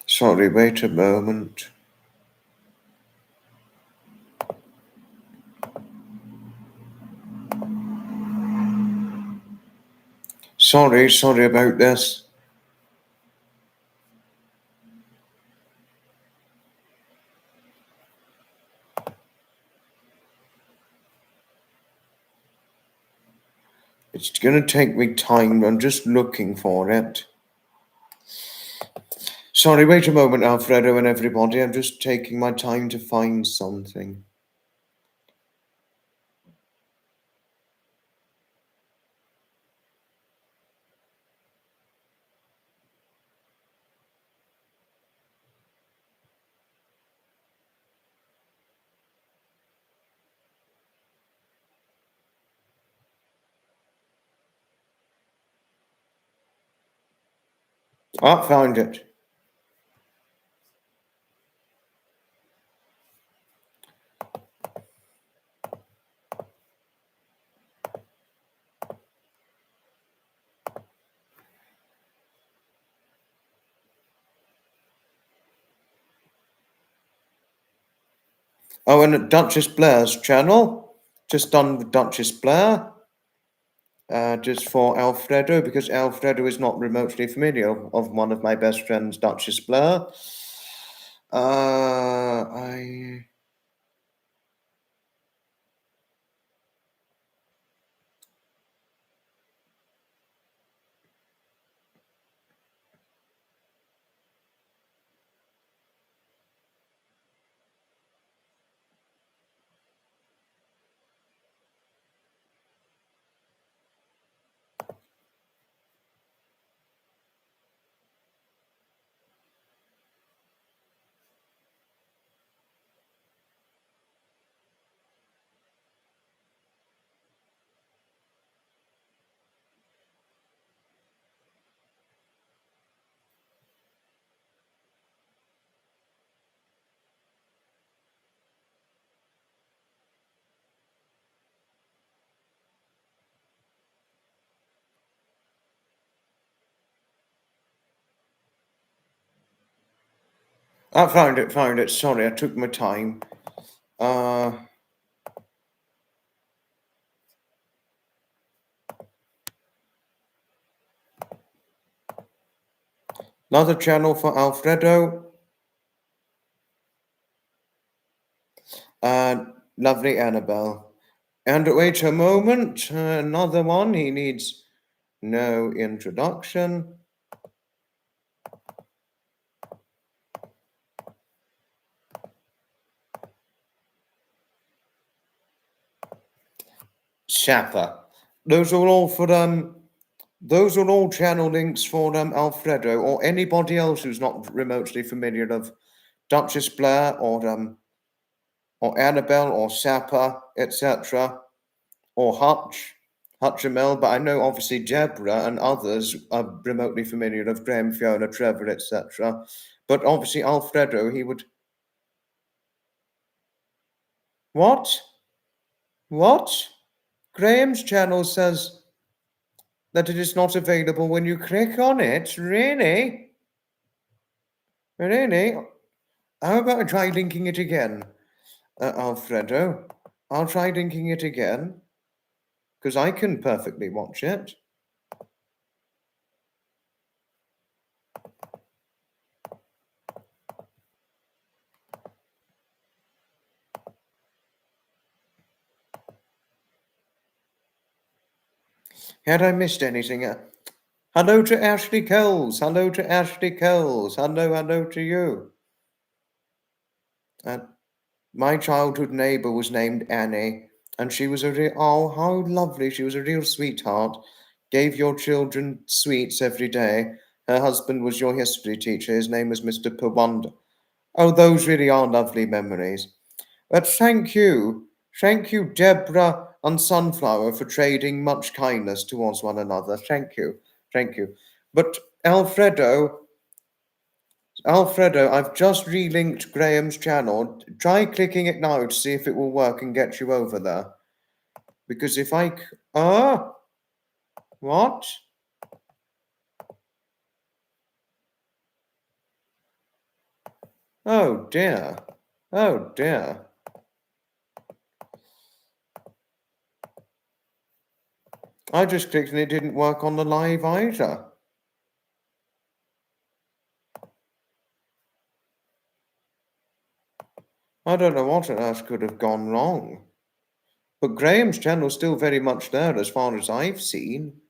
S1: Sorry, wait a moment. Sorry about this. It's going to take me time. I'm just looking for it. Sorry, wait a moment, Alfredo and everybody. I'm just taking my time to find something. I found it. Oh, and Duchess Blair's channel. Just done with Duchess Blair. Just for Alfredo, because Alfredo is not remotely familiar of one of my best friends, Duchess Blair. I found it. Sorry, I took my time. Another channel for Alfredo. Lovely Annabelle. And wait a moment, another one. He needs no introduction. Shapper. Those are all for Those are all channel links for Alfredo or anybody else who's not remotely familiar of Duchess Blair or Annabelle or Sapper, etc. or Hutchamel, but I know obviously Deborah and others are remotely familiar of Graham, Fiona, Trevor, etc. But obviously Alfredo, he would. What? What? Graham's channel says that it is not available when you click on it. Really? Really? How about I try linking it again, Alfredo? I'll try linking it again, because I can perfectly watch it. Had I missed anything? Hello to Ashley Coles. Hello to Ashley Coles. Hello to you. My childhood neighbour was named Annie, and she was oh, how lovely. She was a real sweetheart. Gave your children sweets every day. Her husband was your history teacher. His name was Mr. Pawanda. Oh, those really are lovely memories. But thank you. Thank you, Deborah and Sunflower, for trading much kindness towards one another. Thank you. Thank you. But Alfredo, I've just relinked Graham's channel. Try clicking it now to see if it will work and get you over there. Because if I... What? Oh, dear. Oh, dear. I just clicked and it didn't work on the live either. I don't know what on earth could have gone wrong. But Graham's channel's still very much there as far as I've seen.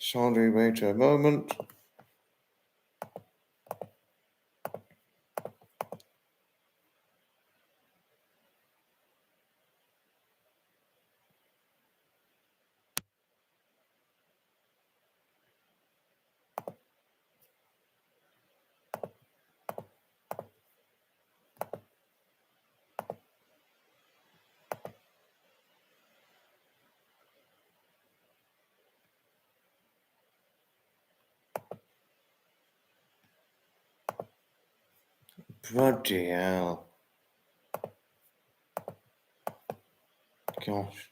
S1: Sorry, wait a moment. Bloody hell. Gosh.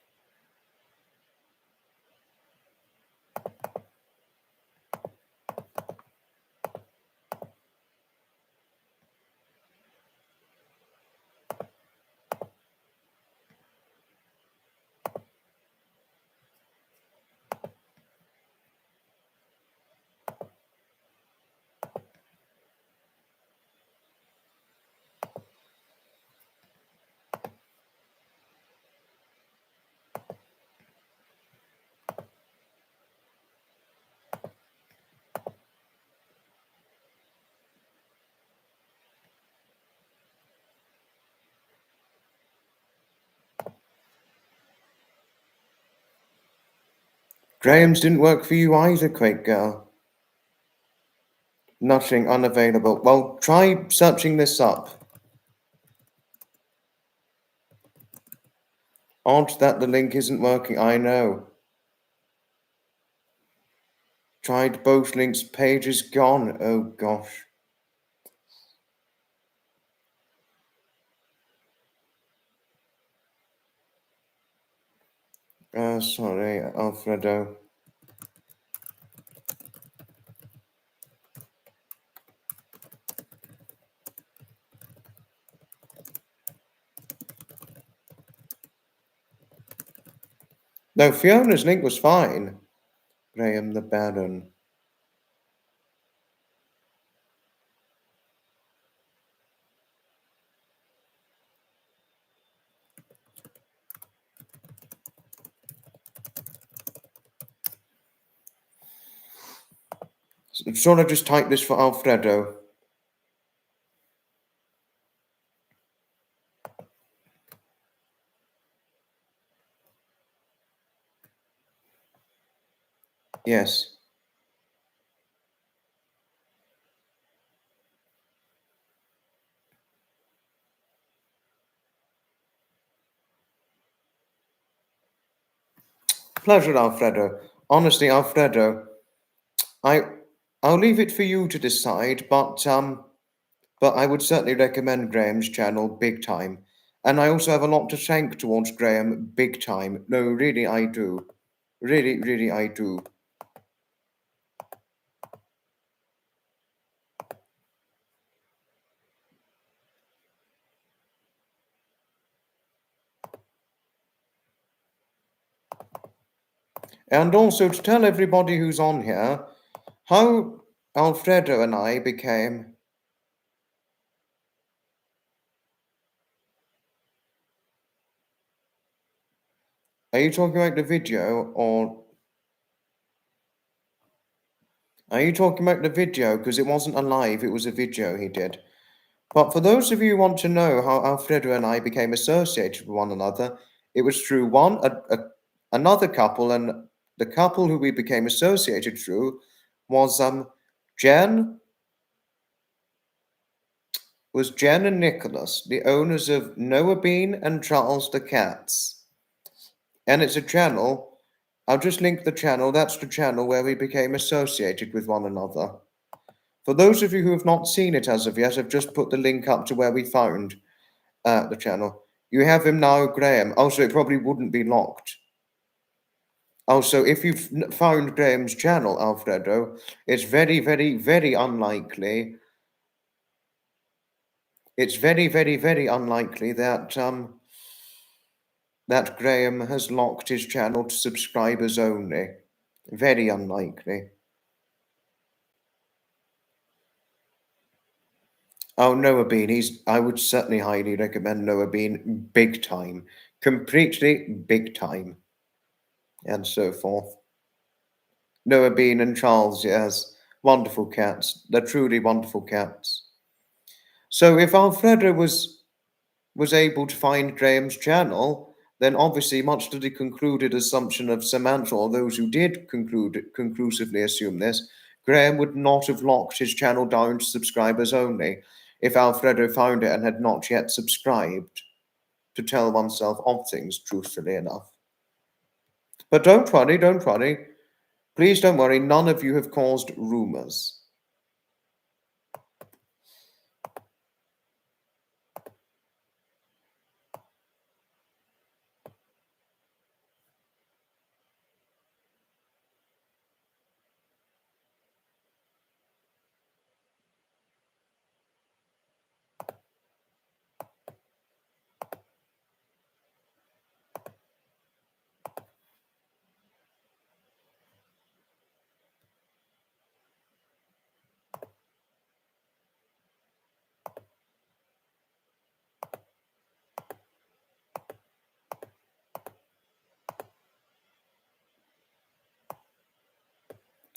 S1: Graham's didn't work for you either, Quake Girl. Nothing unavailable. Well, try searching this up. Odd that the link isn't working, I know. Tried both links, page is gone. Oh gosh. Sorry, Alfredo. No, Fiona's link was fine. Graham the Baron. Should I just type this for Alfredo? Yes. Pleasure, Alfredo. Honestly, Alfredo, I'll leave it for you to decide, but I would certainly recommend Graham's channel big time. And I also have a lot to thank towards Graham big time. No, really I do. Really, really I do. And also to tell everybody who's on here how Alfredo and I became. Are you talking about the video or are you talking about the video? Because it wasn't a live, it was a video he did. But for those of you who want to know how Alfredo and I became associated with one another, it was through another couple, and the couple who we became associated through was Jen Jen and Nicholas, the owners of Noah Bean and Charles the Cats. And it's a channel I'll just link the channel. That's the channel where we became associated with one another. For those of you who have not seen it as of yet, I've just put the link up to where we found the channel. You have him now, Graham. Also, it probably wouldn't be locked. Also, if you've found Graham's channel, Alfredo, it's very, very, very unlikely. It's very, very, very unlikely that that Graham has locked his channel to subscribers only. Very unlikely. Oh, Noah Bean, I would certainly highly recommend Noah Bean, big time. Completely big time. And so forth. Noah Bean and Charles, yes. Wonderful cats. They're truly wonderful cats. So if Alfredo was able to find Graham's channel, then obviously, much to the concluded assumption of Samantha, or those who did conclusively assume this, Graham would not have locked his channel down to subscribers only if Alfredo found it and had not yet subscribed, to tell oneself of things truthfully enough. But don't worry, don't worry. Please don't worry, none of you have caused rumours.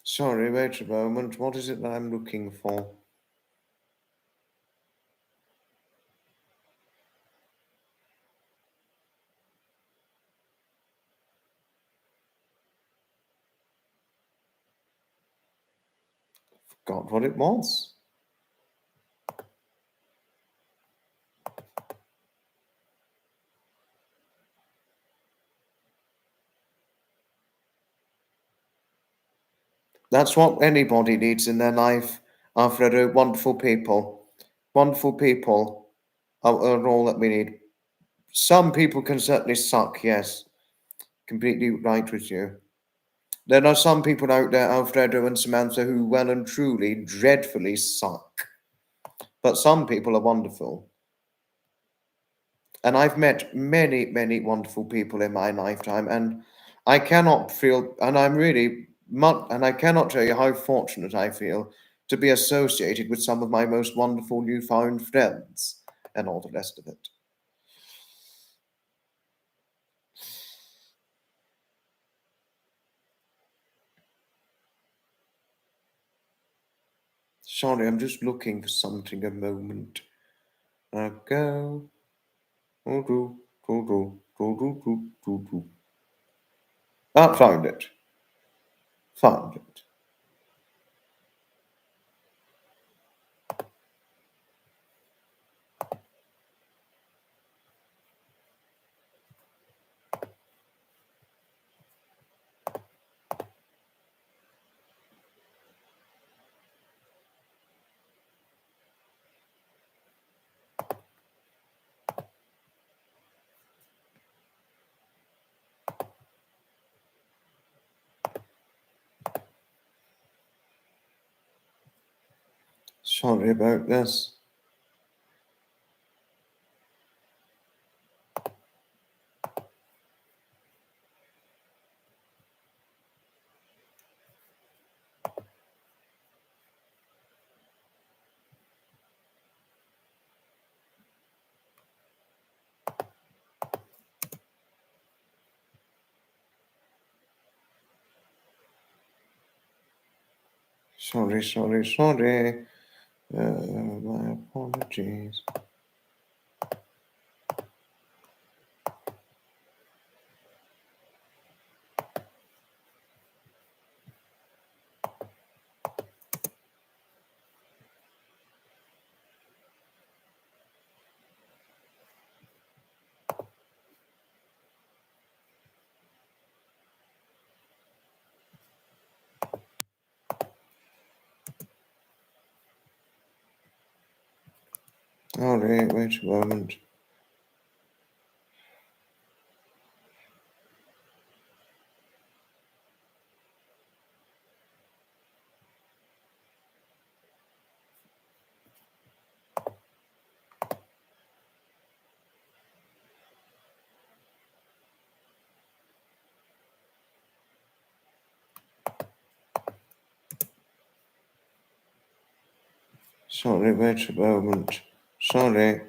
S1: Sorry, wait a moment. What is it that I'm looking for? Forgot what it was. That's what anybody needs in their life, Alfredo. Wonderful people. Wonderful people are all that we need. Some people can certainly suck, yes. Completely right with you. There are some people out there, Alfredo and Samantha, who well and truly dreadfully suck. But some people are wonderful. And I've met many, many wonderful people in my lifetime, and I cannot feel, and I'm really, and I cannot tell you how fortunate I feel to be associated with some of my most wonderful newfound friends and all the rest of it. Sorry, I'm just looking for something a moment. Go. Ah, found it. Found it. Sorry about this. Sorry. My apologies. Sorry, wait a moment. Sorry, wait a moment. Sorry.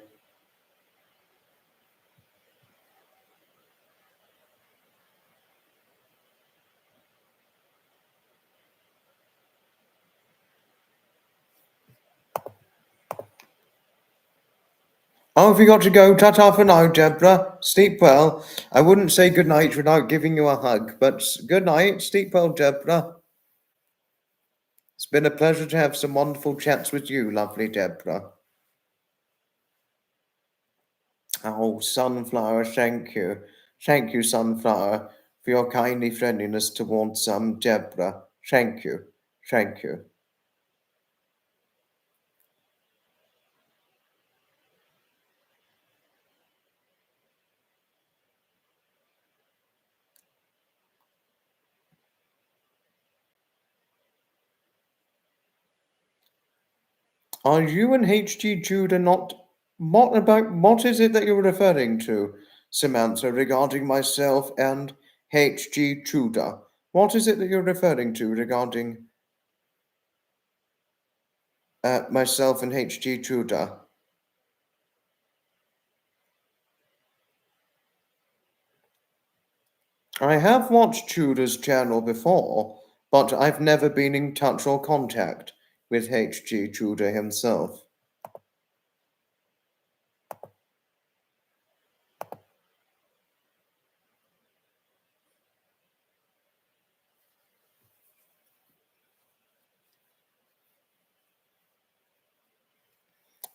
S1: Oh, have you got to go? Ta-ta for now, Deborah. Sleep well. I wouldn't say good night without giving you a hug, but good night. Sleep well, Deborah. It's been a pleasure to have some wonderful chats with you, lovely Deborah. Oh, Sunflower, thank you. Thank you, Sunflower, for your kindly friendliness towards Deborah. Thank you. Thank you. Are you and H.G. Judah not... What is it that you're referring to, Samantha, regarding myself and H.G. Judah? What is it that you're referring to regarding myself and H.G. Judah? I have watched Tudor's channel before, but I've never been in touch or contact with H.G. Tudor himself.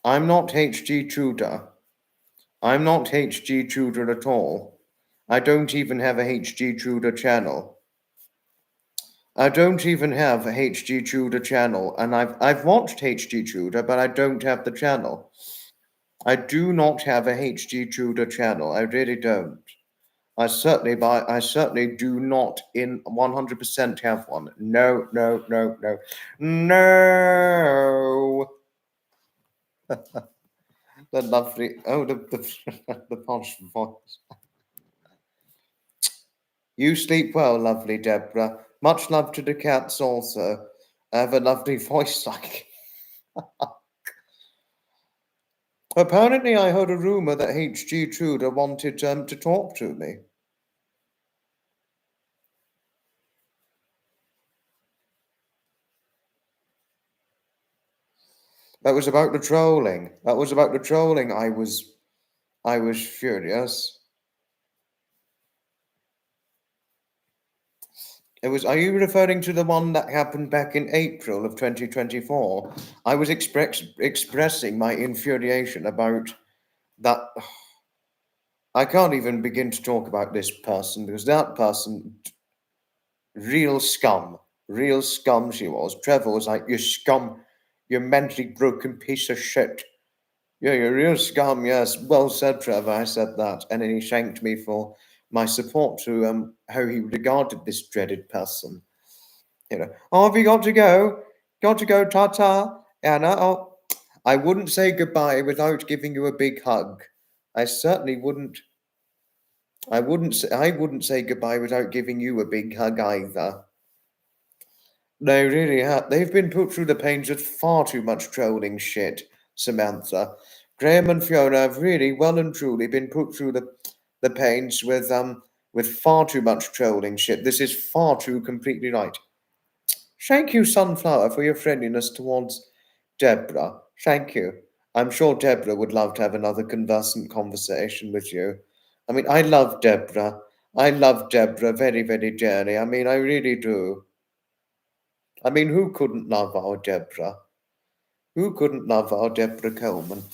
S1: I'm not H.G. Tudor. I'm not H.G. Tudor at all. I don't even have a H.G. Tudor channel. I don't even have a H.G. Tudor channel, and I've watched H.G. Tudor, but I don't have the channel. I do not have a H.G. Tudor channel. I really don't. I certainly do not in 100% have one. No, no, no, no. No. The lovely, the posh voice. You sleep well, lovely Deborah. Much love to the cats also. I have a lovely voice like. Apparently, I heard a rumor that H.G. Tudor wanted to talk to me. That was about the trolling. That was about the trolling. I was furious. It was. Are you referring to the one that happened back in April of 2024? I was expressing my infuriation about that. I can't even begin to talk about this person because that person, real scum she was. Trevor was like, "You scum, you mentally broken piece of shit. Yeah, you're real scum." Yes, well said, Trevor. I said that, and then he thanked me for my support to how he regarded this dreaded person. You know, oh, have you got to go? Got to go, ta ta, Anna. Oh, I wouldn't say goodbye without giving you a big hug. I certainly wouldn't. I wouldn't say goodbye without giving you a big hug either. They really have. They've been put through the pains with far too much trolling shit, Samantha. Graham and Fiona have really, well and truly, been put through the pains with far too much trolling shit. This is far too completely right. Thank you, Sunflower, for your friendliness towards Deborah. Thank you. I'm sure Deborah would love to have another conversant conversation with you. I mean, I love Deborah. I love Deborah very, very dearly. I mean, I really do. I mean, who couldn't love our Deborah? Who couldn't love our Deborah Coleman?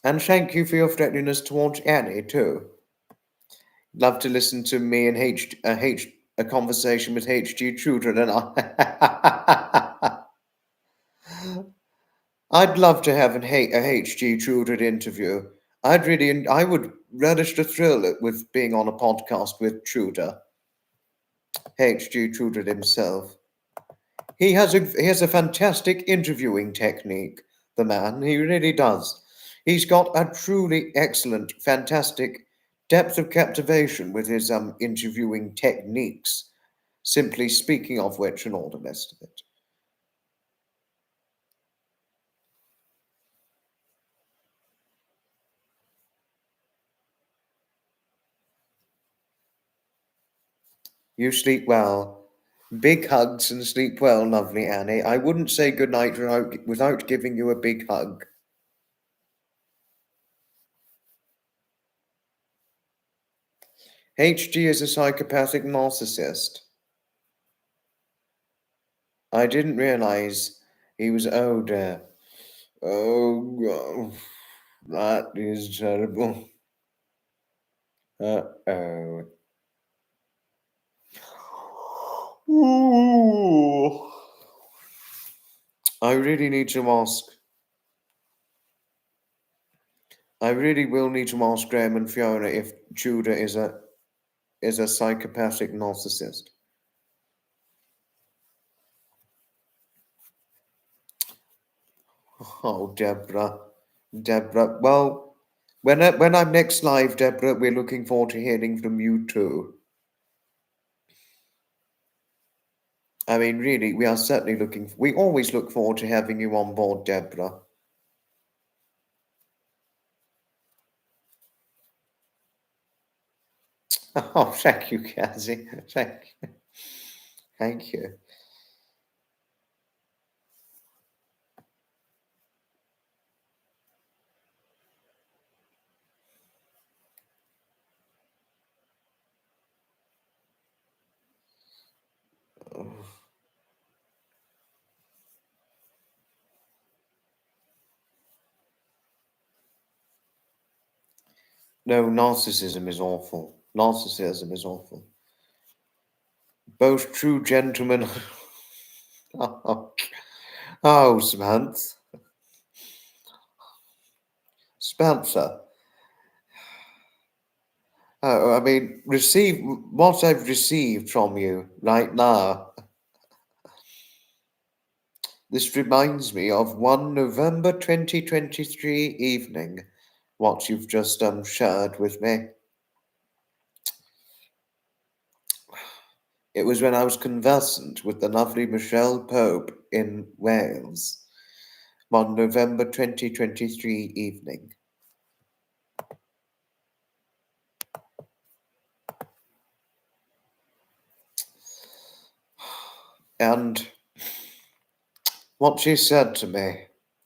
S1: And thank you for your friendliness towards Annie, too. Love to listen to me and a conversation with H.G. Children and I. I'd love to have a HG Tudor interview. I would relish the thrill with being on a podcast with Tudor, HG Tudor himself. He has a fantastic interviewing technique, the man. He really does. He's got a truly excellent, fantastic depth of captivation with his interviewing techniques, simply speaking of which and all the rest of it. You sleep well. Big hugs and sleep well, lovely Annie. I wouldn't say goodnight without giving you a big hug. HG is a psychopathic narcissist. I didn't realize he was older. Oh, God. That is terrible. Uh-oh. Ooh. I really need to ask. I really will need to ask Graham and Fiona if Judah is a psychopathic narcissist. Oh, Deborah. Deborah. Well, when I'm next live, Deborah, we're looking forward to hearing from you too. I mean, really, we are certainly we always look forward to having you on board, Deborah. Oh, thank you, Cassie. Thank you. Thank you. No, narcissism is awful. Narcissism is awful. Both true gentlemen. Oh, oh, Samantha. Spencer. Oh, I mean, receive what I've received from you right now. This reminds me of one November 2023 evening, what you've just shared with me. It was when I was conversant with the lovely Michelle Pope in Wales, one November 2023 evening. And what she said to me,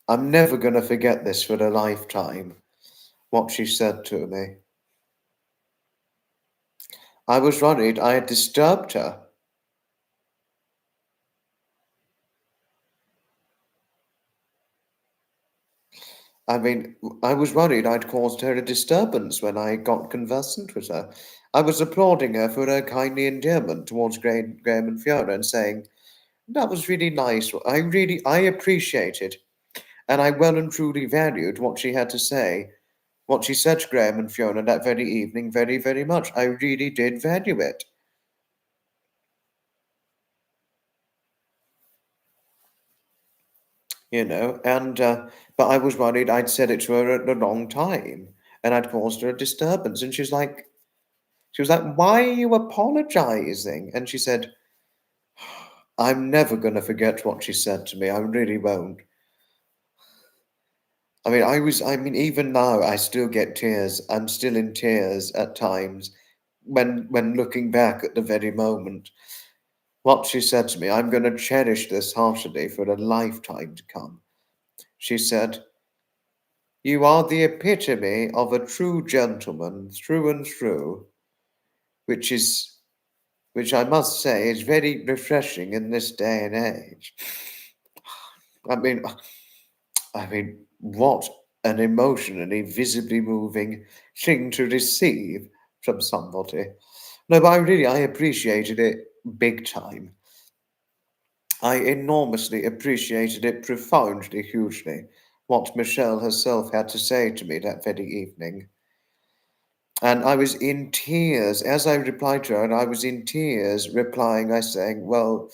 S1: I'm never going to forget this for a lifetime. What she said to me. I was worried I had disturbed her. I mean, I was worried I'd caused her a disturbance when I got conversant with her. I was applauding her for her kindly endearment towards Graham and Fiona and saying, that was really nice. I appreciated and I well and truly valued what she had to say, what she said to Graham and Fiona that very evening very, very much. I really did value it. But I was worried I'd said it to her at the wrong time and I'd caused her a disturbance. And she was like, why are you apologizing? And she said, I'm never going to forget what she said to me. I really won't. Even now, I still get tears. I'm still in tears at times when looking back at the very moment. What she said to me, I'm going to cherish this heartily for a lifetime to come. She said, you are the epitome of a true gentleman through and through, which is, which I must say is very refreshing in this day and age. I mean, what an emotionally, visibly moving thing to receive from somebody. No, but I appreciated it big time. I enormously appreciated it profoundly, hugely, what Michelle herself had to say to me that very evening. And I was in tears as I replied to her, and I was in tears replying, I saying, well,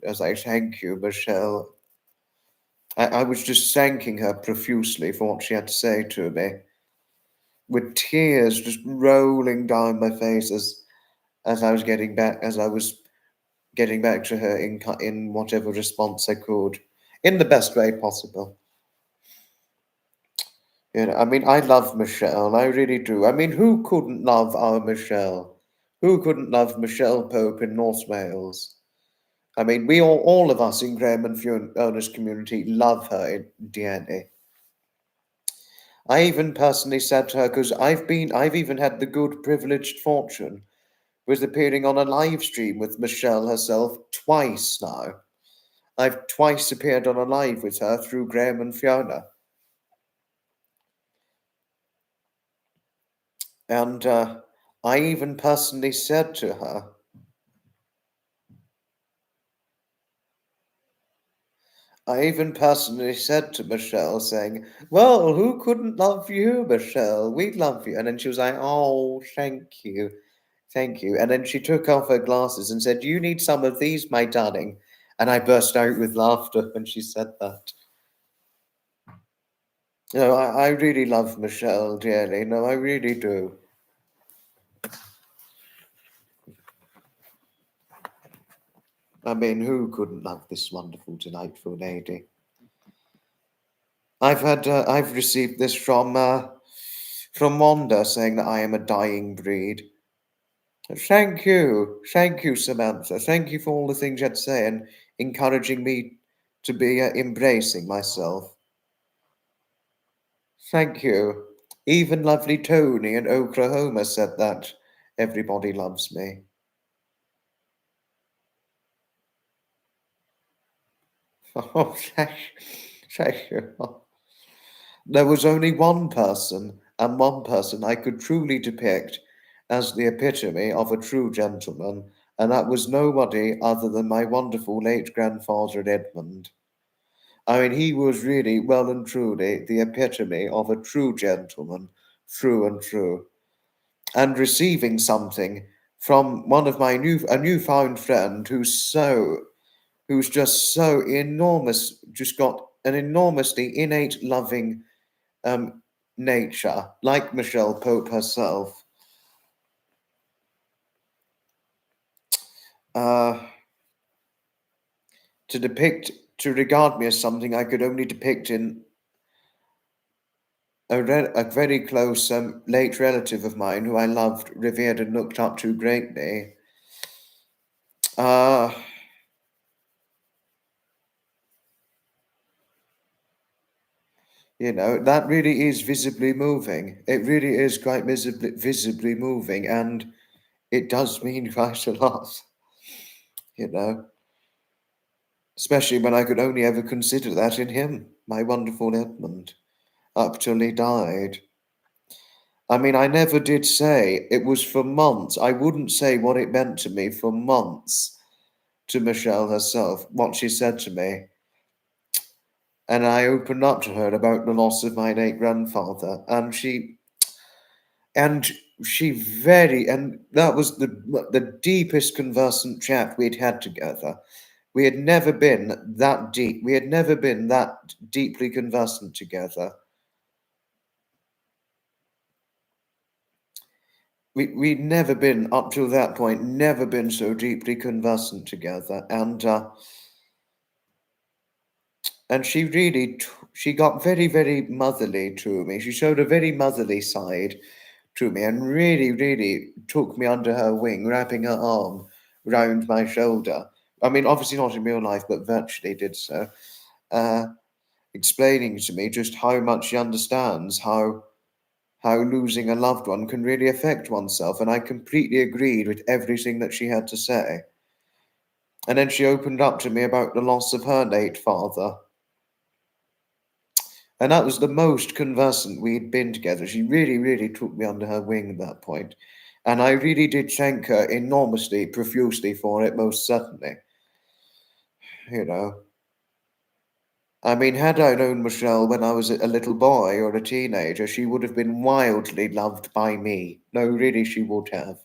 S1: as I thank you, Michelle. I was just thanking her profusely for what she had to say to me, with tears just rolling down my face as I was getting back to her in whatever response I could, in the best way possible. You know, I mean, I love Michelle, I really do. I mean, who couldn't love our Michelle? Who couldn't love Michelle Pope in North Wales? I mean, we all of us in Graham and Fiona's community love her in DNA. I even personally said to her, because I've even had the good privileged fortune with appearing on a live stream with Michelle herself twice now. I've twice appeared on a live with her through Graham and Fiona. And I even personally said to her, I even personally said to Michelle, saying, well, who couldn't love you, Michelle? We love you. And then she was like, oh, thank you. Thank you. And then she took off her glasses and said, you need some of these, my darling. And I burst out with laughter when she said that. No, I really love Michelle dearly. No, I really do. I mean, who couldn't love this wonderful, delightful lady? I've received this from Wanda saying that I am a dying breed. Thank you, Samantha. Thank you for all the things you had to say and encouraging me to be embracing myself. Thank you. Even lovely Tony in Oklahoma said that everybody loves me. Oh, thank you. There was only one person, and one person I could truly depict as the epitome of a true gentleman, and that was nobody other than my wonderful late grandfather Edmund. I mean, he was really, well and truly, the epitome of a true gentleman, through and through. And receiving something from one of a newfound friend who's just so enormous, just got an enormously innate loving nature, like Michelle Pope herself. Uh, to regard me as something I could only depict in a very close late relative of mine who I loved, revered, and looked up to greatly. Uh, you know, that really is visibly moving. It really is quite visibly moving, and it does mean quite a lot, you know, especially when I could only ever consider that in him, my wonderful Edmund, up till he died. I mean, I never did say it was for months. I wouldn't say what it meant to me for months to Michelle herself, what she said to me. And I opened up to her about the loss of my late grandfather, and she very, and that was the deepest conversant chat we'd had together. We had never been that deep. We had never been that deeply conversant together. We'd never been, up till that point, never been so deeply conversant together. And she really, she got very, very motherly to me. She showed a very motherly side to me and really, really took me under her wing, wrapping her arm round my shoulder. I mean, obviously not in real life, but virtually did so. Uh, Explaining to me just how much she understands how losing a loved one can really affect oneself, and I completely agreed with everything that she had to say. And then she opened up to me about the loss of her late father, and that was the most conversant we'd been together. She really, really took me under her wing at that point, and I really did thank her enormously, profusely for it, most certainly. you know. I mean, had I known Michelle when I was a little boy or a teenager, she would have been wildly loved by me. No, really, she would have.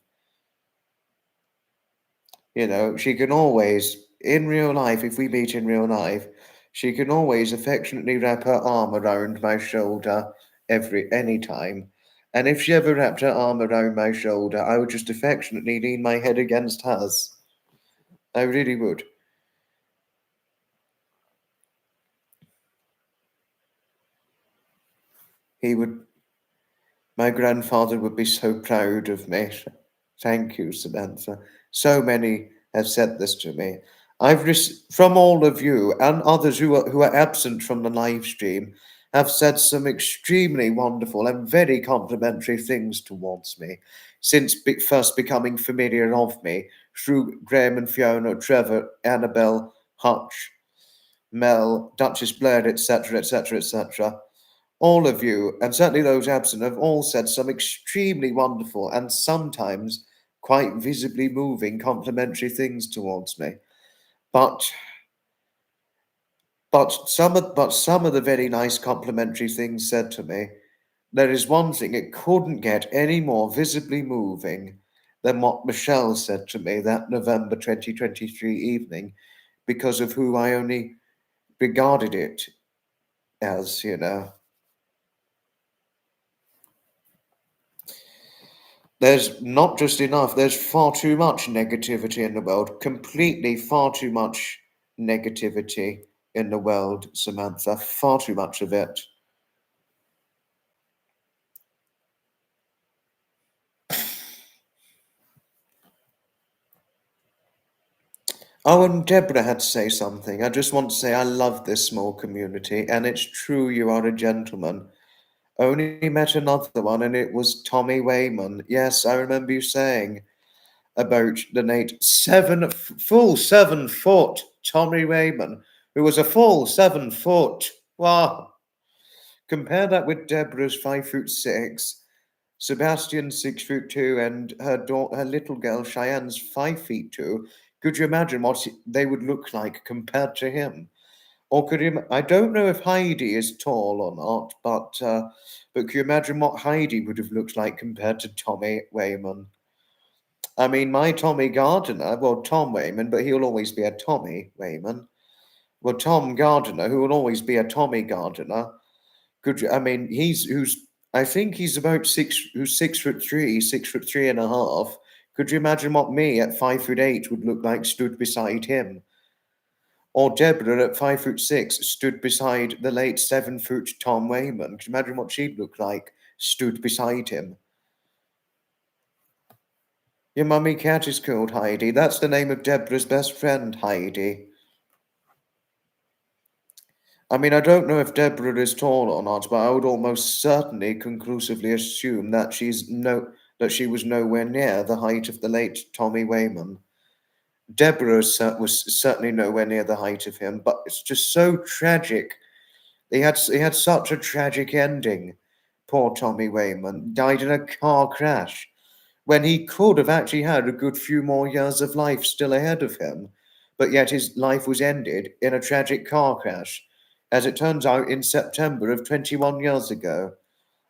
S1: You know, she can always, in real life, if we meet in real life, she can always affectionately wrap her arm around my shoulder any time. And if she ever wrapped her arm around my shoulder, I would just affectionately lean my head against hers. I really would. He would, my grandfather would be so proud of me. Thank you, Samantha. So many have said this to me. From all of you and others who are absent from the live stream, have said some extremely wonderful and very complimentary things towards me since first becoming familiar of me through Graham and Fiona, Trevor, Annabelle, Hutch, Mel, Duchess Blair, etc., etc., etc. All of you, and certainly those absent, have all said some extremely wonderful and sometimes quite visibly moving complimentary things towards me. But some of the very nice complimentary things said to me, there is one thing, it couldn't get any more visibly moving than what Michelle said to me that November 2023 evening, because of who I only regarded it as, you know. There's not just enough, there's far too much negativity in the world, completely far too much negativity in the world, Samantha, far too much of it. Oh, and Deborah had to say something. I just want to say I love this small community, and it's true you are a gentleman. Only met another one, and it was Tommy Wayman. Yes, I remember you saying about the late full 7 foot Tommy Wayman, who was a full 7 foot. Wow. Compare that with Deborah's 5'6", Sebastian's 6'2", and her little girl Cheyenne's 5'2". Could you imagine what they would look like compared to him? Or could you? I don't know if Heidi is tall or not, but can you imagine what Heidi would have looked like compared to Tommy Wayman? I mean, my Tommy Gardiner, well, Tom Wayman, but he'll always be a Tommy Wayman. Well, Tom Gardiner, who will always be a Tommy Gardiner. Could you? I mean, I think he's about who's 6'3", 6'3.5". Could you imagine what me at 5'8" would look like stood beside him? Or Deborah at 5'6" stood beside the late 7 foot Tom Wayman. Could you imagine what she'd look like stood beside him? Your mummy cat is called Heidi. That's the name of Deborah's best friend, Heidi. I mean, I don't know if Deborah is tall or not, but I would almost certainly conclusively assume that that she was nowhere near the height of the late Tommy Wayman. Deborah was certainly nowhere near the height of him, but it's just so tragic. He had such a tragic ending. Poor Tommy Wayman died in a car crash when he could have actually had a good few more years of life still ahead of him, but yet his life was ended in a tragic car crash, as it turns out, in September of 21 years ago.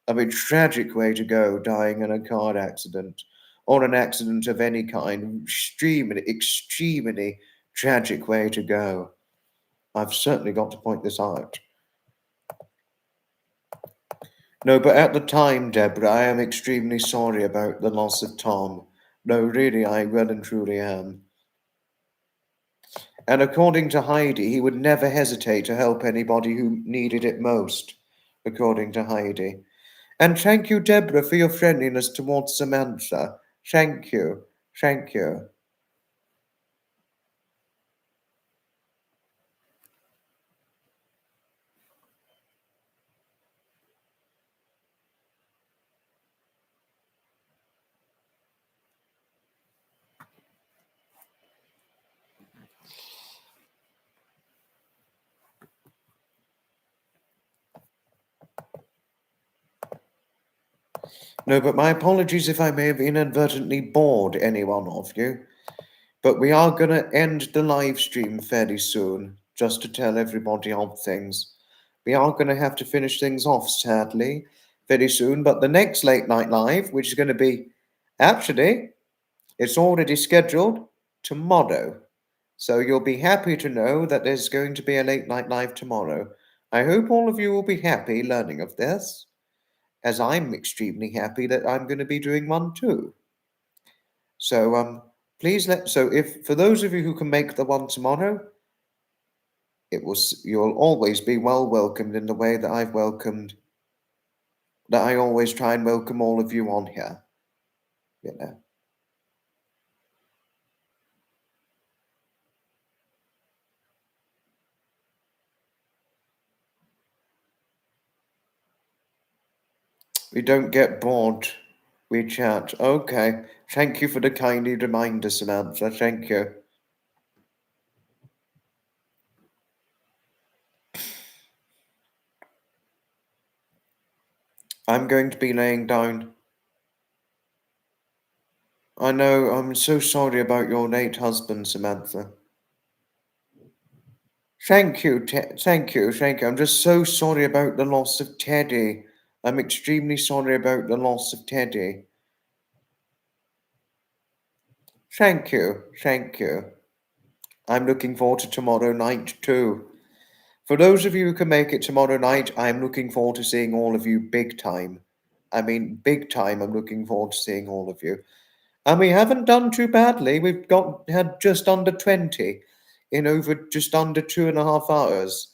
S1: I mean, tragic way to go, dying in a car accident, or an accident of any kind. Extremely, extremely tragic way to go. I've certainly got to point this out. No, but at the time, Deborah, I am extremely sorry about the loss of Tom. No, really, I well and truly am. And according to Heidi, he would never hesitate to help anybody who needed it most, according to Heidi. And thank you, Deborah, for your friendliness towards Samantha. Thank you. Thank you. No, but my apologies if I may have inadvertently bored any one of you. But we are going to end the live stream fairly soon, just to tell everybody of things. We are going to have to finish things off, sadly, very soon. But the next late night live, which is going to be actually, it's already scheduled tomorrow. So you'll be happy to know that there's going to be a late night live tomorrow. I hope all of you will be happy learning of this, as I'm extremely happy that I'm going to be doing one too. So please if for those of you who can make the one tomorrow, you'll always be well welcomed in the way that I always try and welcome all of you on here. You know. We don't get bored. We chat. Okay. Thank you for the kindly reminder, Samantha. Thank you. I'm going to be laying down. I know, I'm so sorry about your late husband, Samantha. Thank you, thank you. I'm just so sorry about the loss of Teddy. I'm extremely sorry about the loss of Teddy. Thank you. I'm looking forward to tomorrow night too. For those of you who can make it tomorrow night, I'm looking forward to seeing all of you big time. I mean, big time. I'm looking forward to seeing all of you. And we haven't done too badly. We've had just under 20 in over just under 2.5 hours.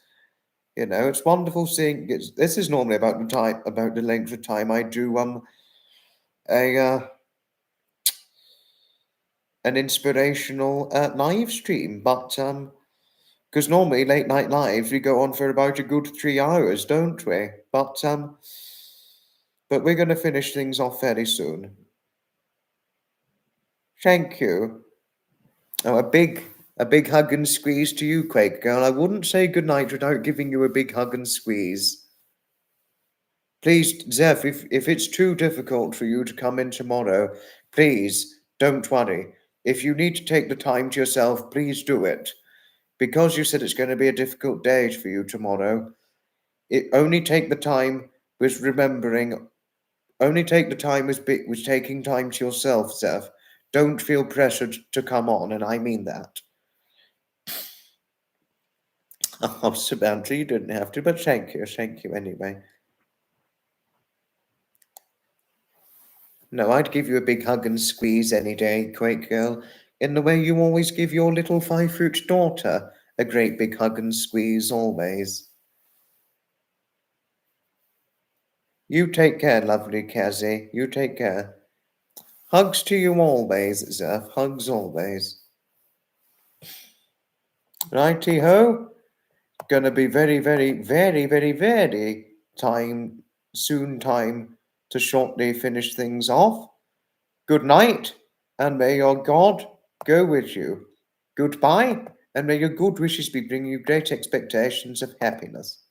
S1: You know, it's wonderful seeing. This is normally about the length of time I do a an inspirational live stream, but because normally late night lives we go on for about a good 3 hours, don't we? But we're going to finish things off fairly soon. Thank you. Oh, a big hug and squeeze to you, Quake Girl. I wouldn't say goodnight without giving you a big hug and squeeze. Please, Zeph, if it's too difficult for you to come in tomorrow, please don't worry. If you need to take the time to yourself, please do it. Because you said it's going to be a difficult day for you tomorrow, only take the time with remembering, only take the time with taking time to yourself, Zeph. Don't feel pressured to come on, and I mean that. Oh, Samantha, you didn't have to, but thank you anyway. No, I'd give you a big hug and squeeze any day, Quake Girl, in the way you always give your little 5-fruit daughter a great big hug and squeeze always. You take care, lovely Kazzy. You take care. Hugs to you always, Zeph. Hugs always. Righty ho. Gonna be very time to shortly finish things off. Good night, and may your God go with you. Goodbye, and may your good wishes be bringing you great expectations of happiness.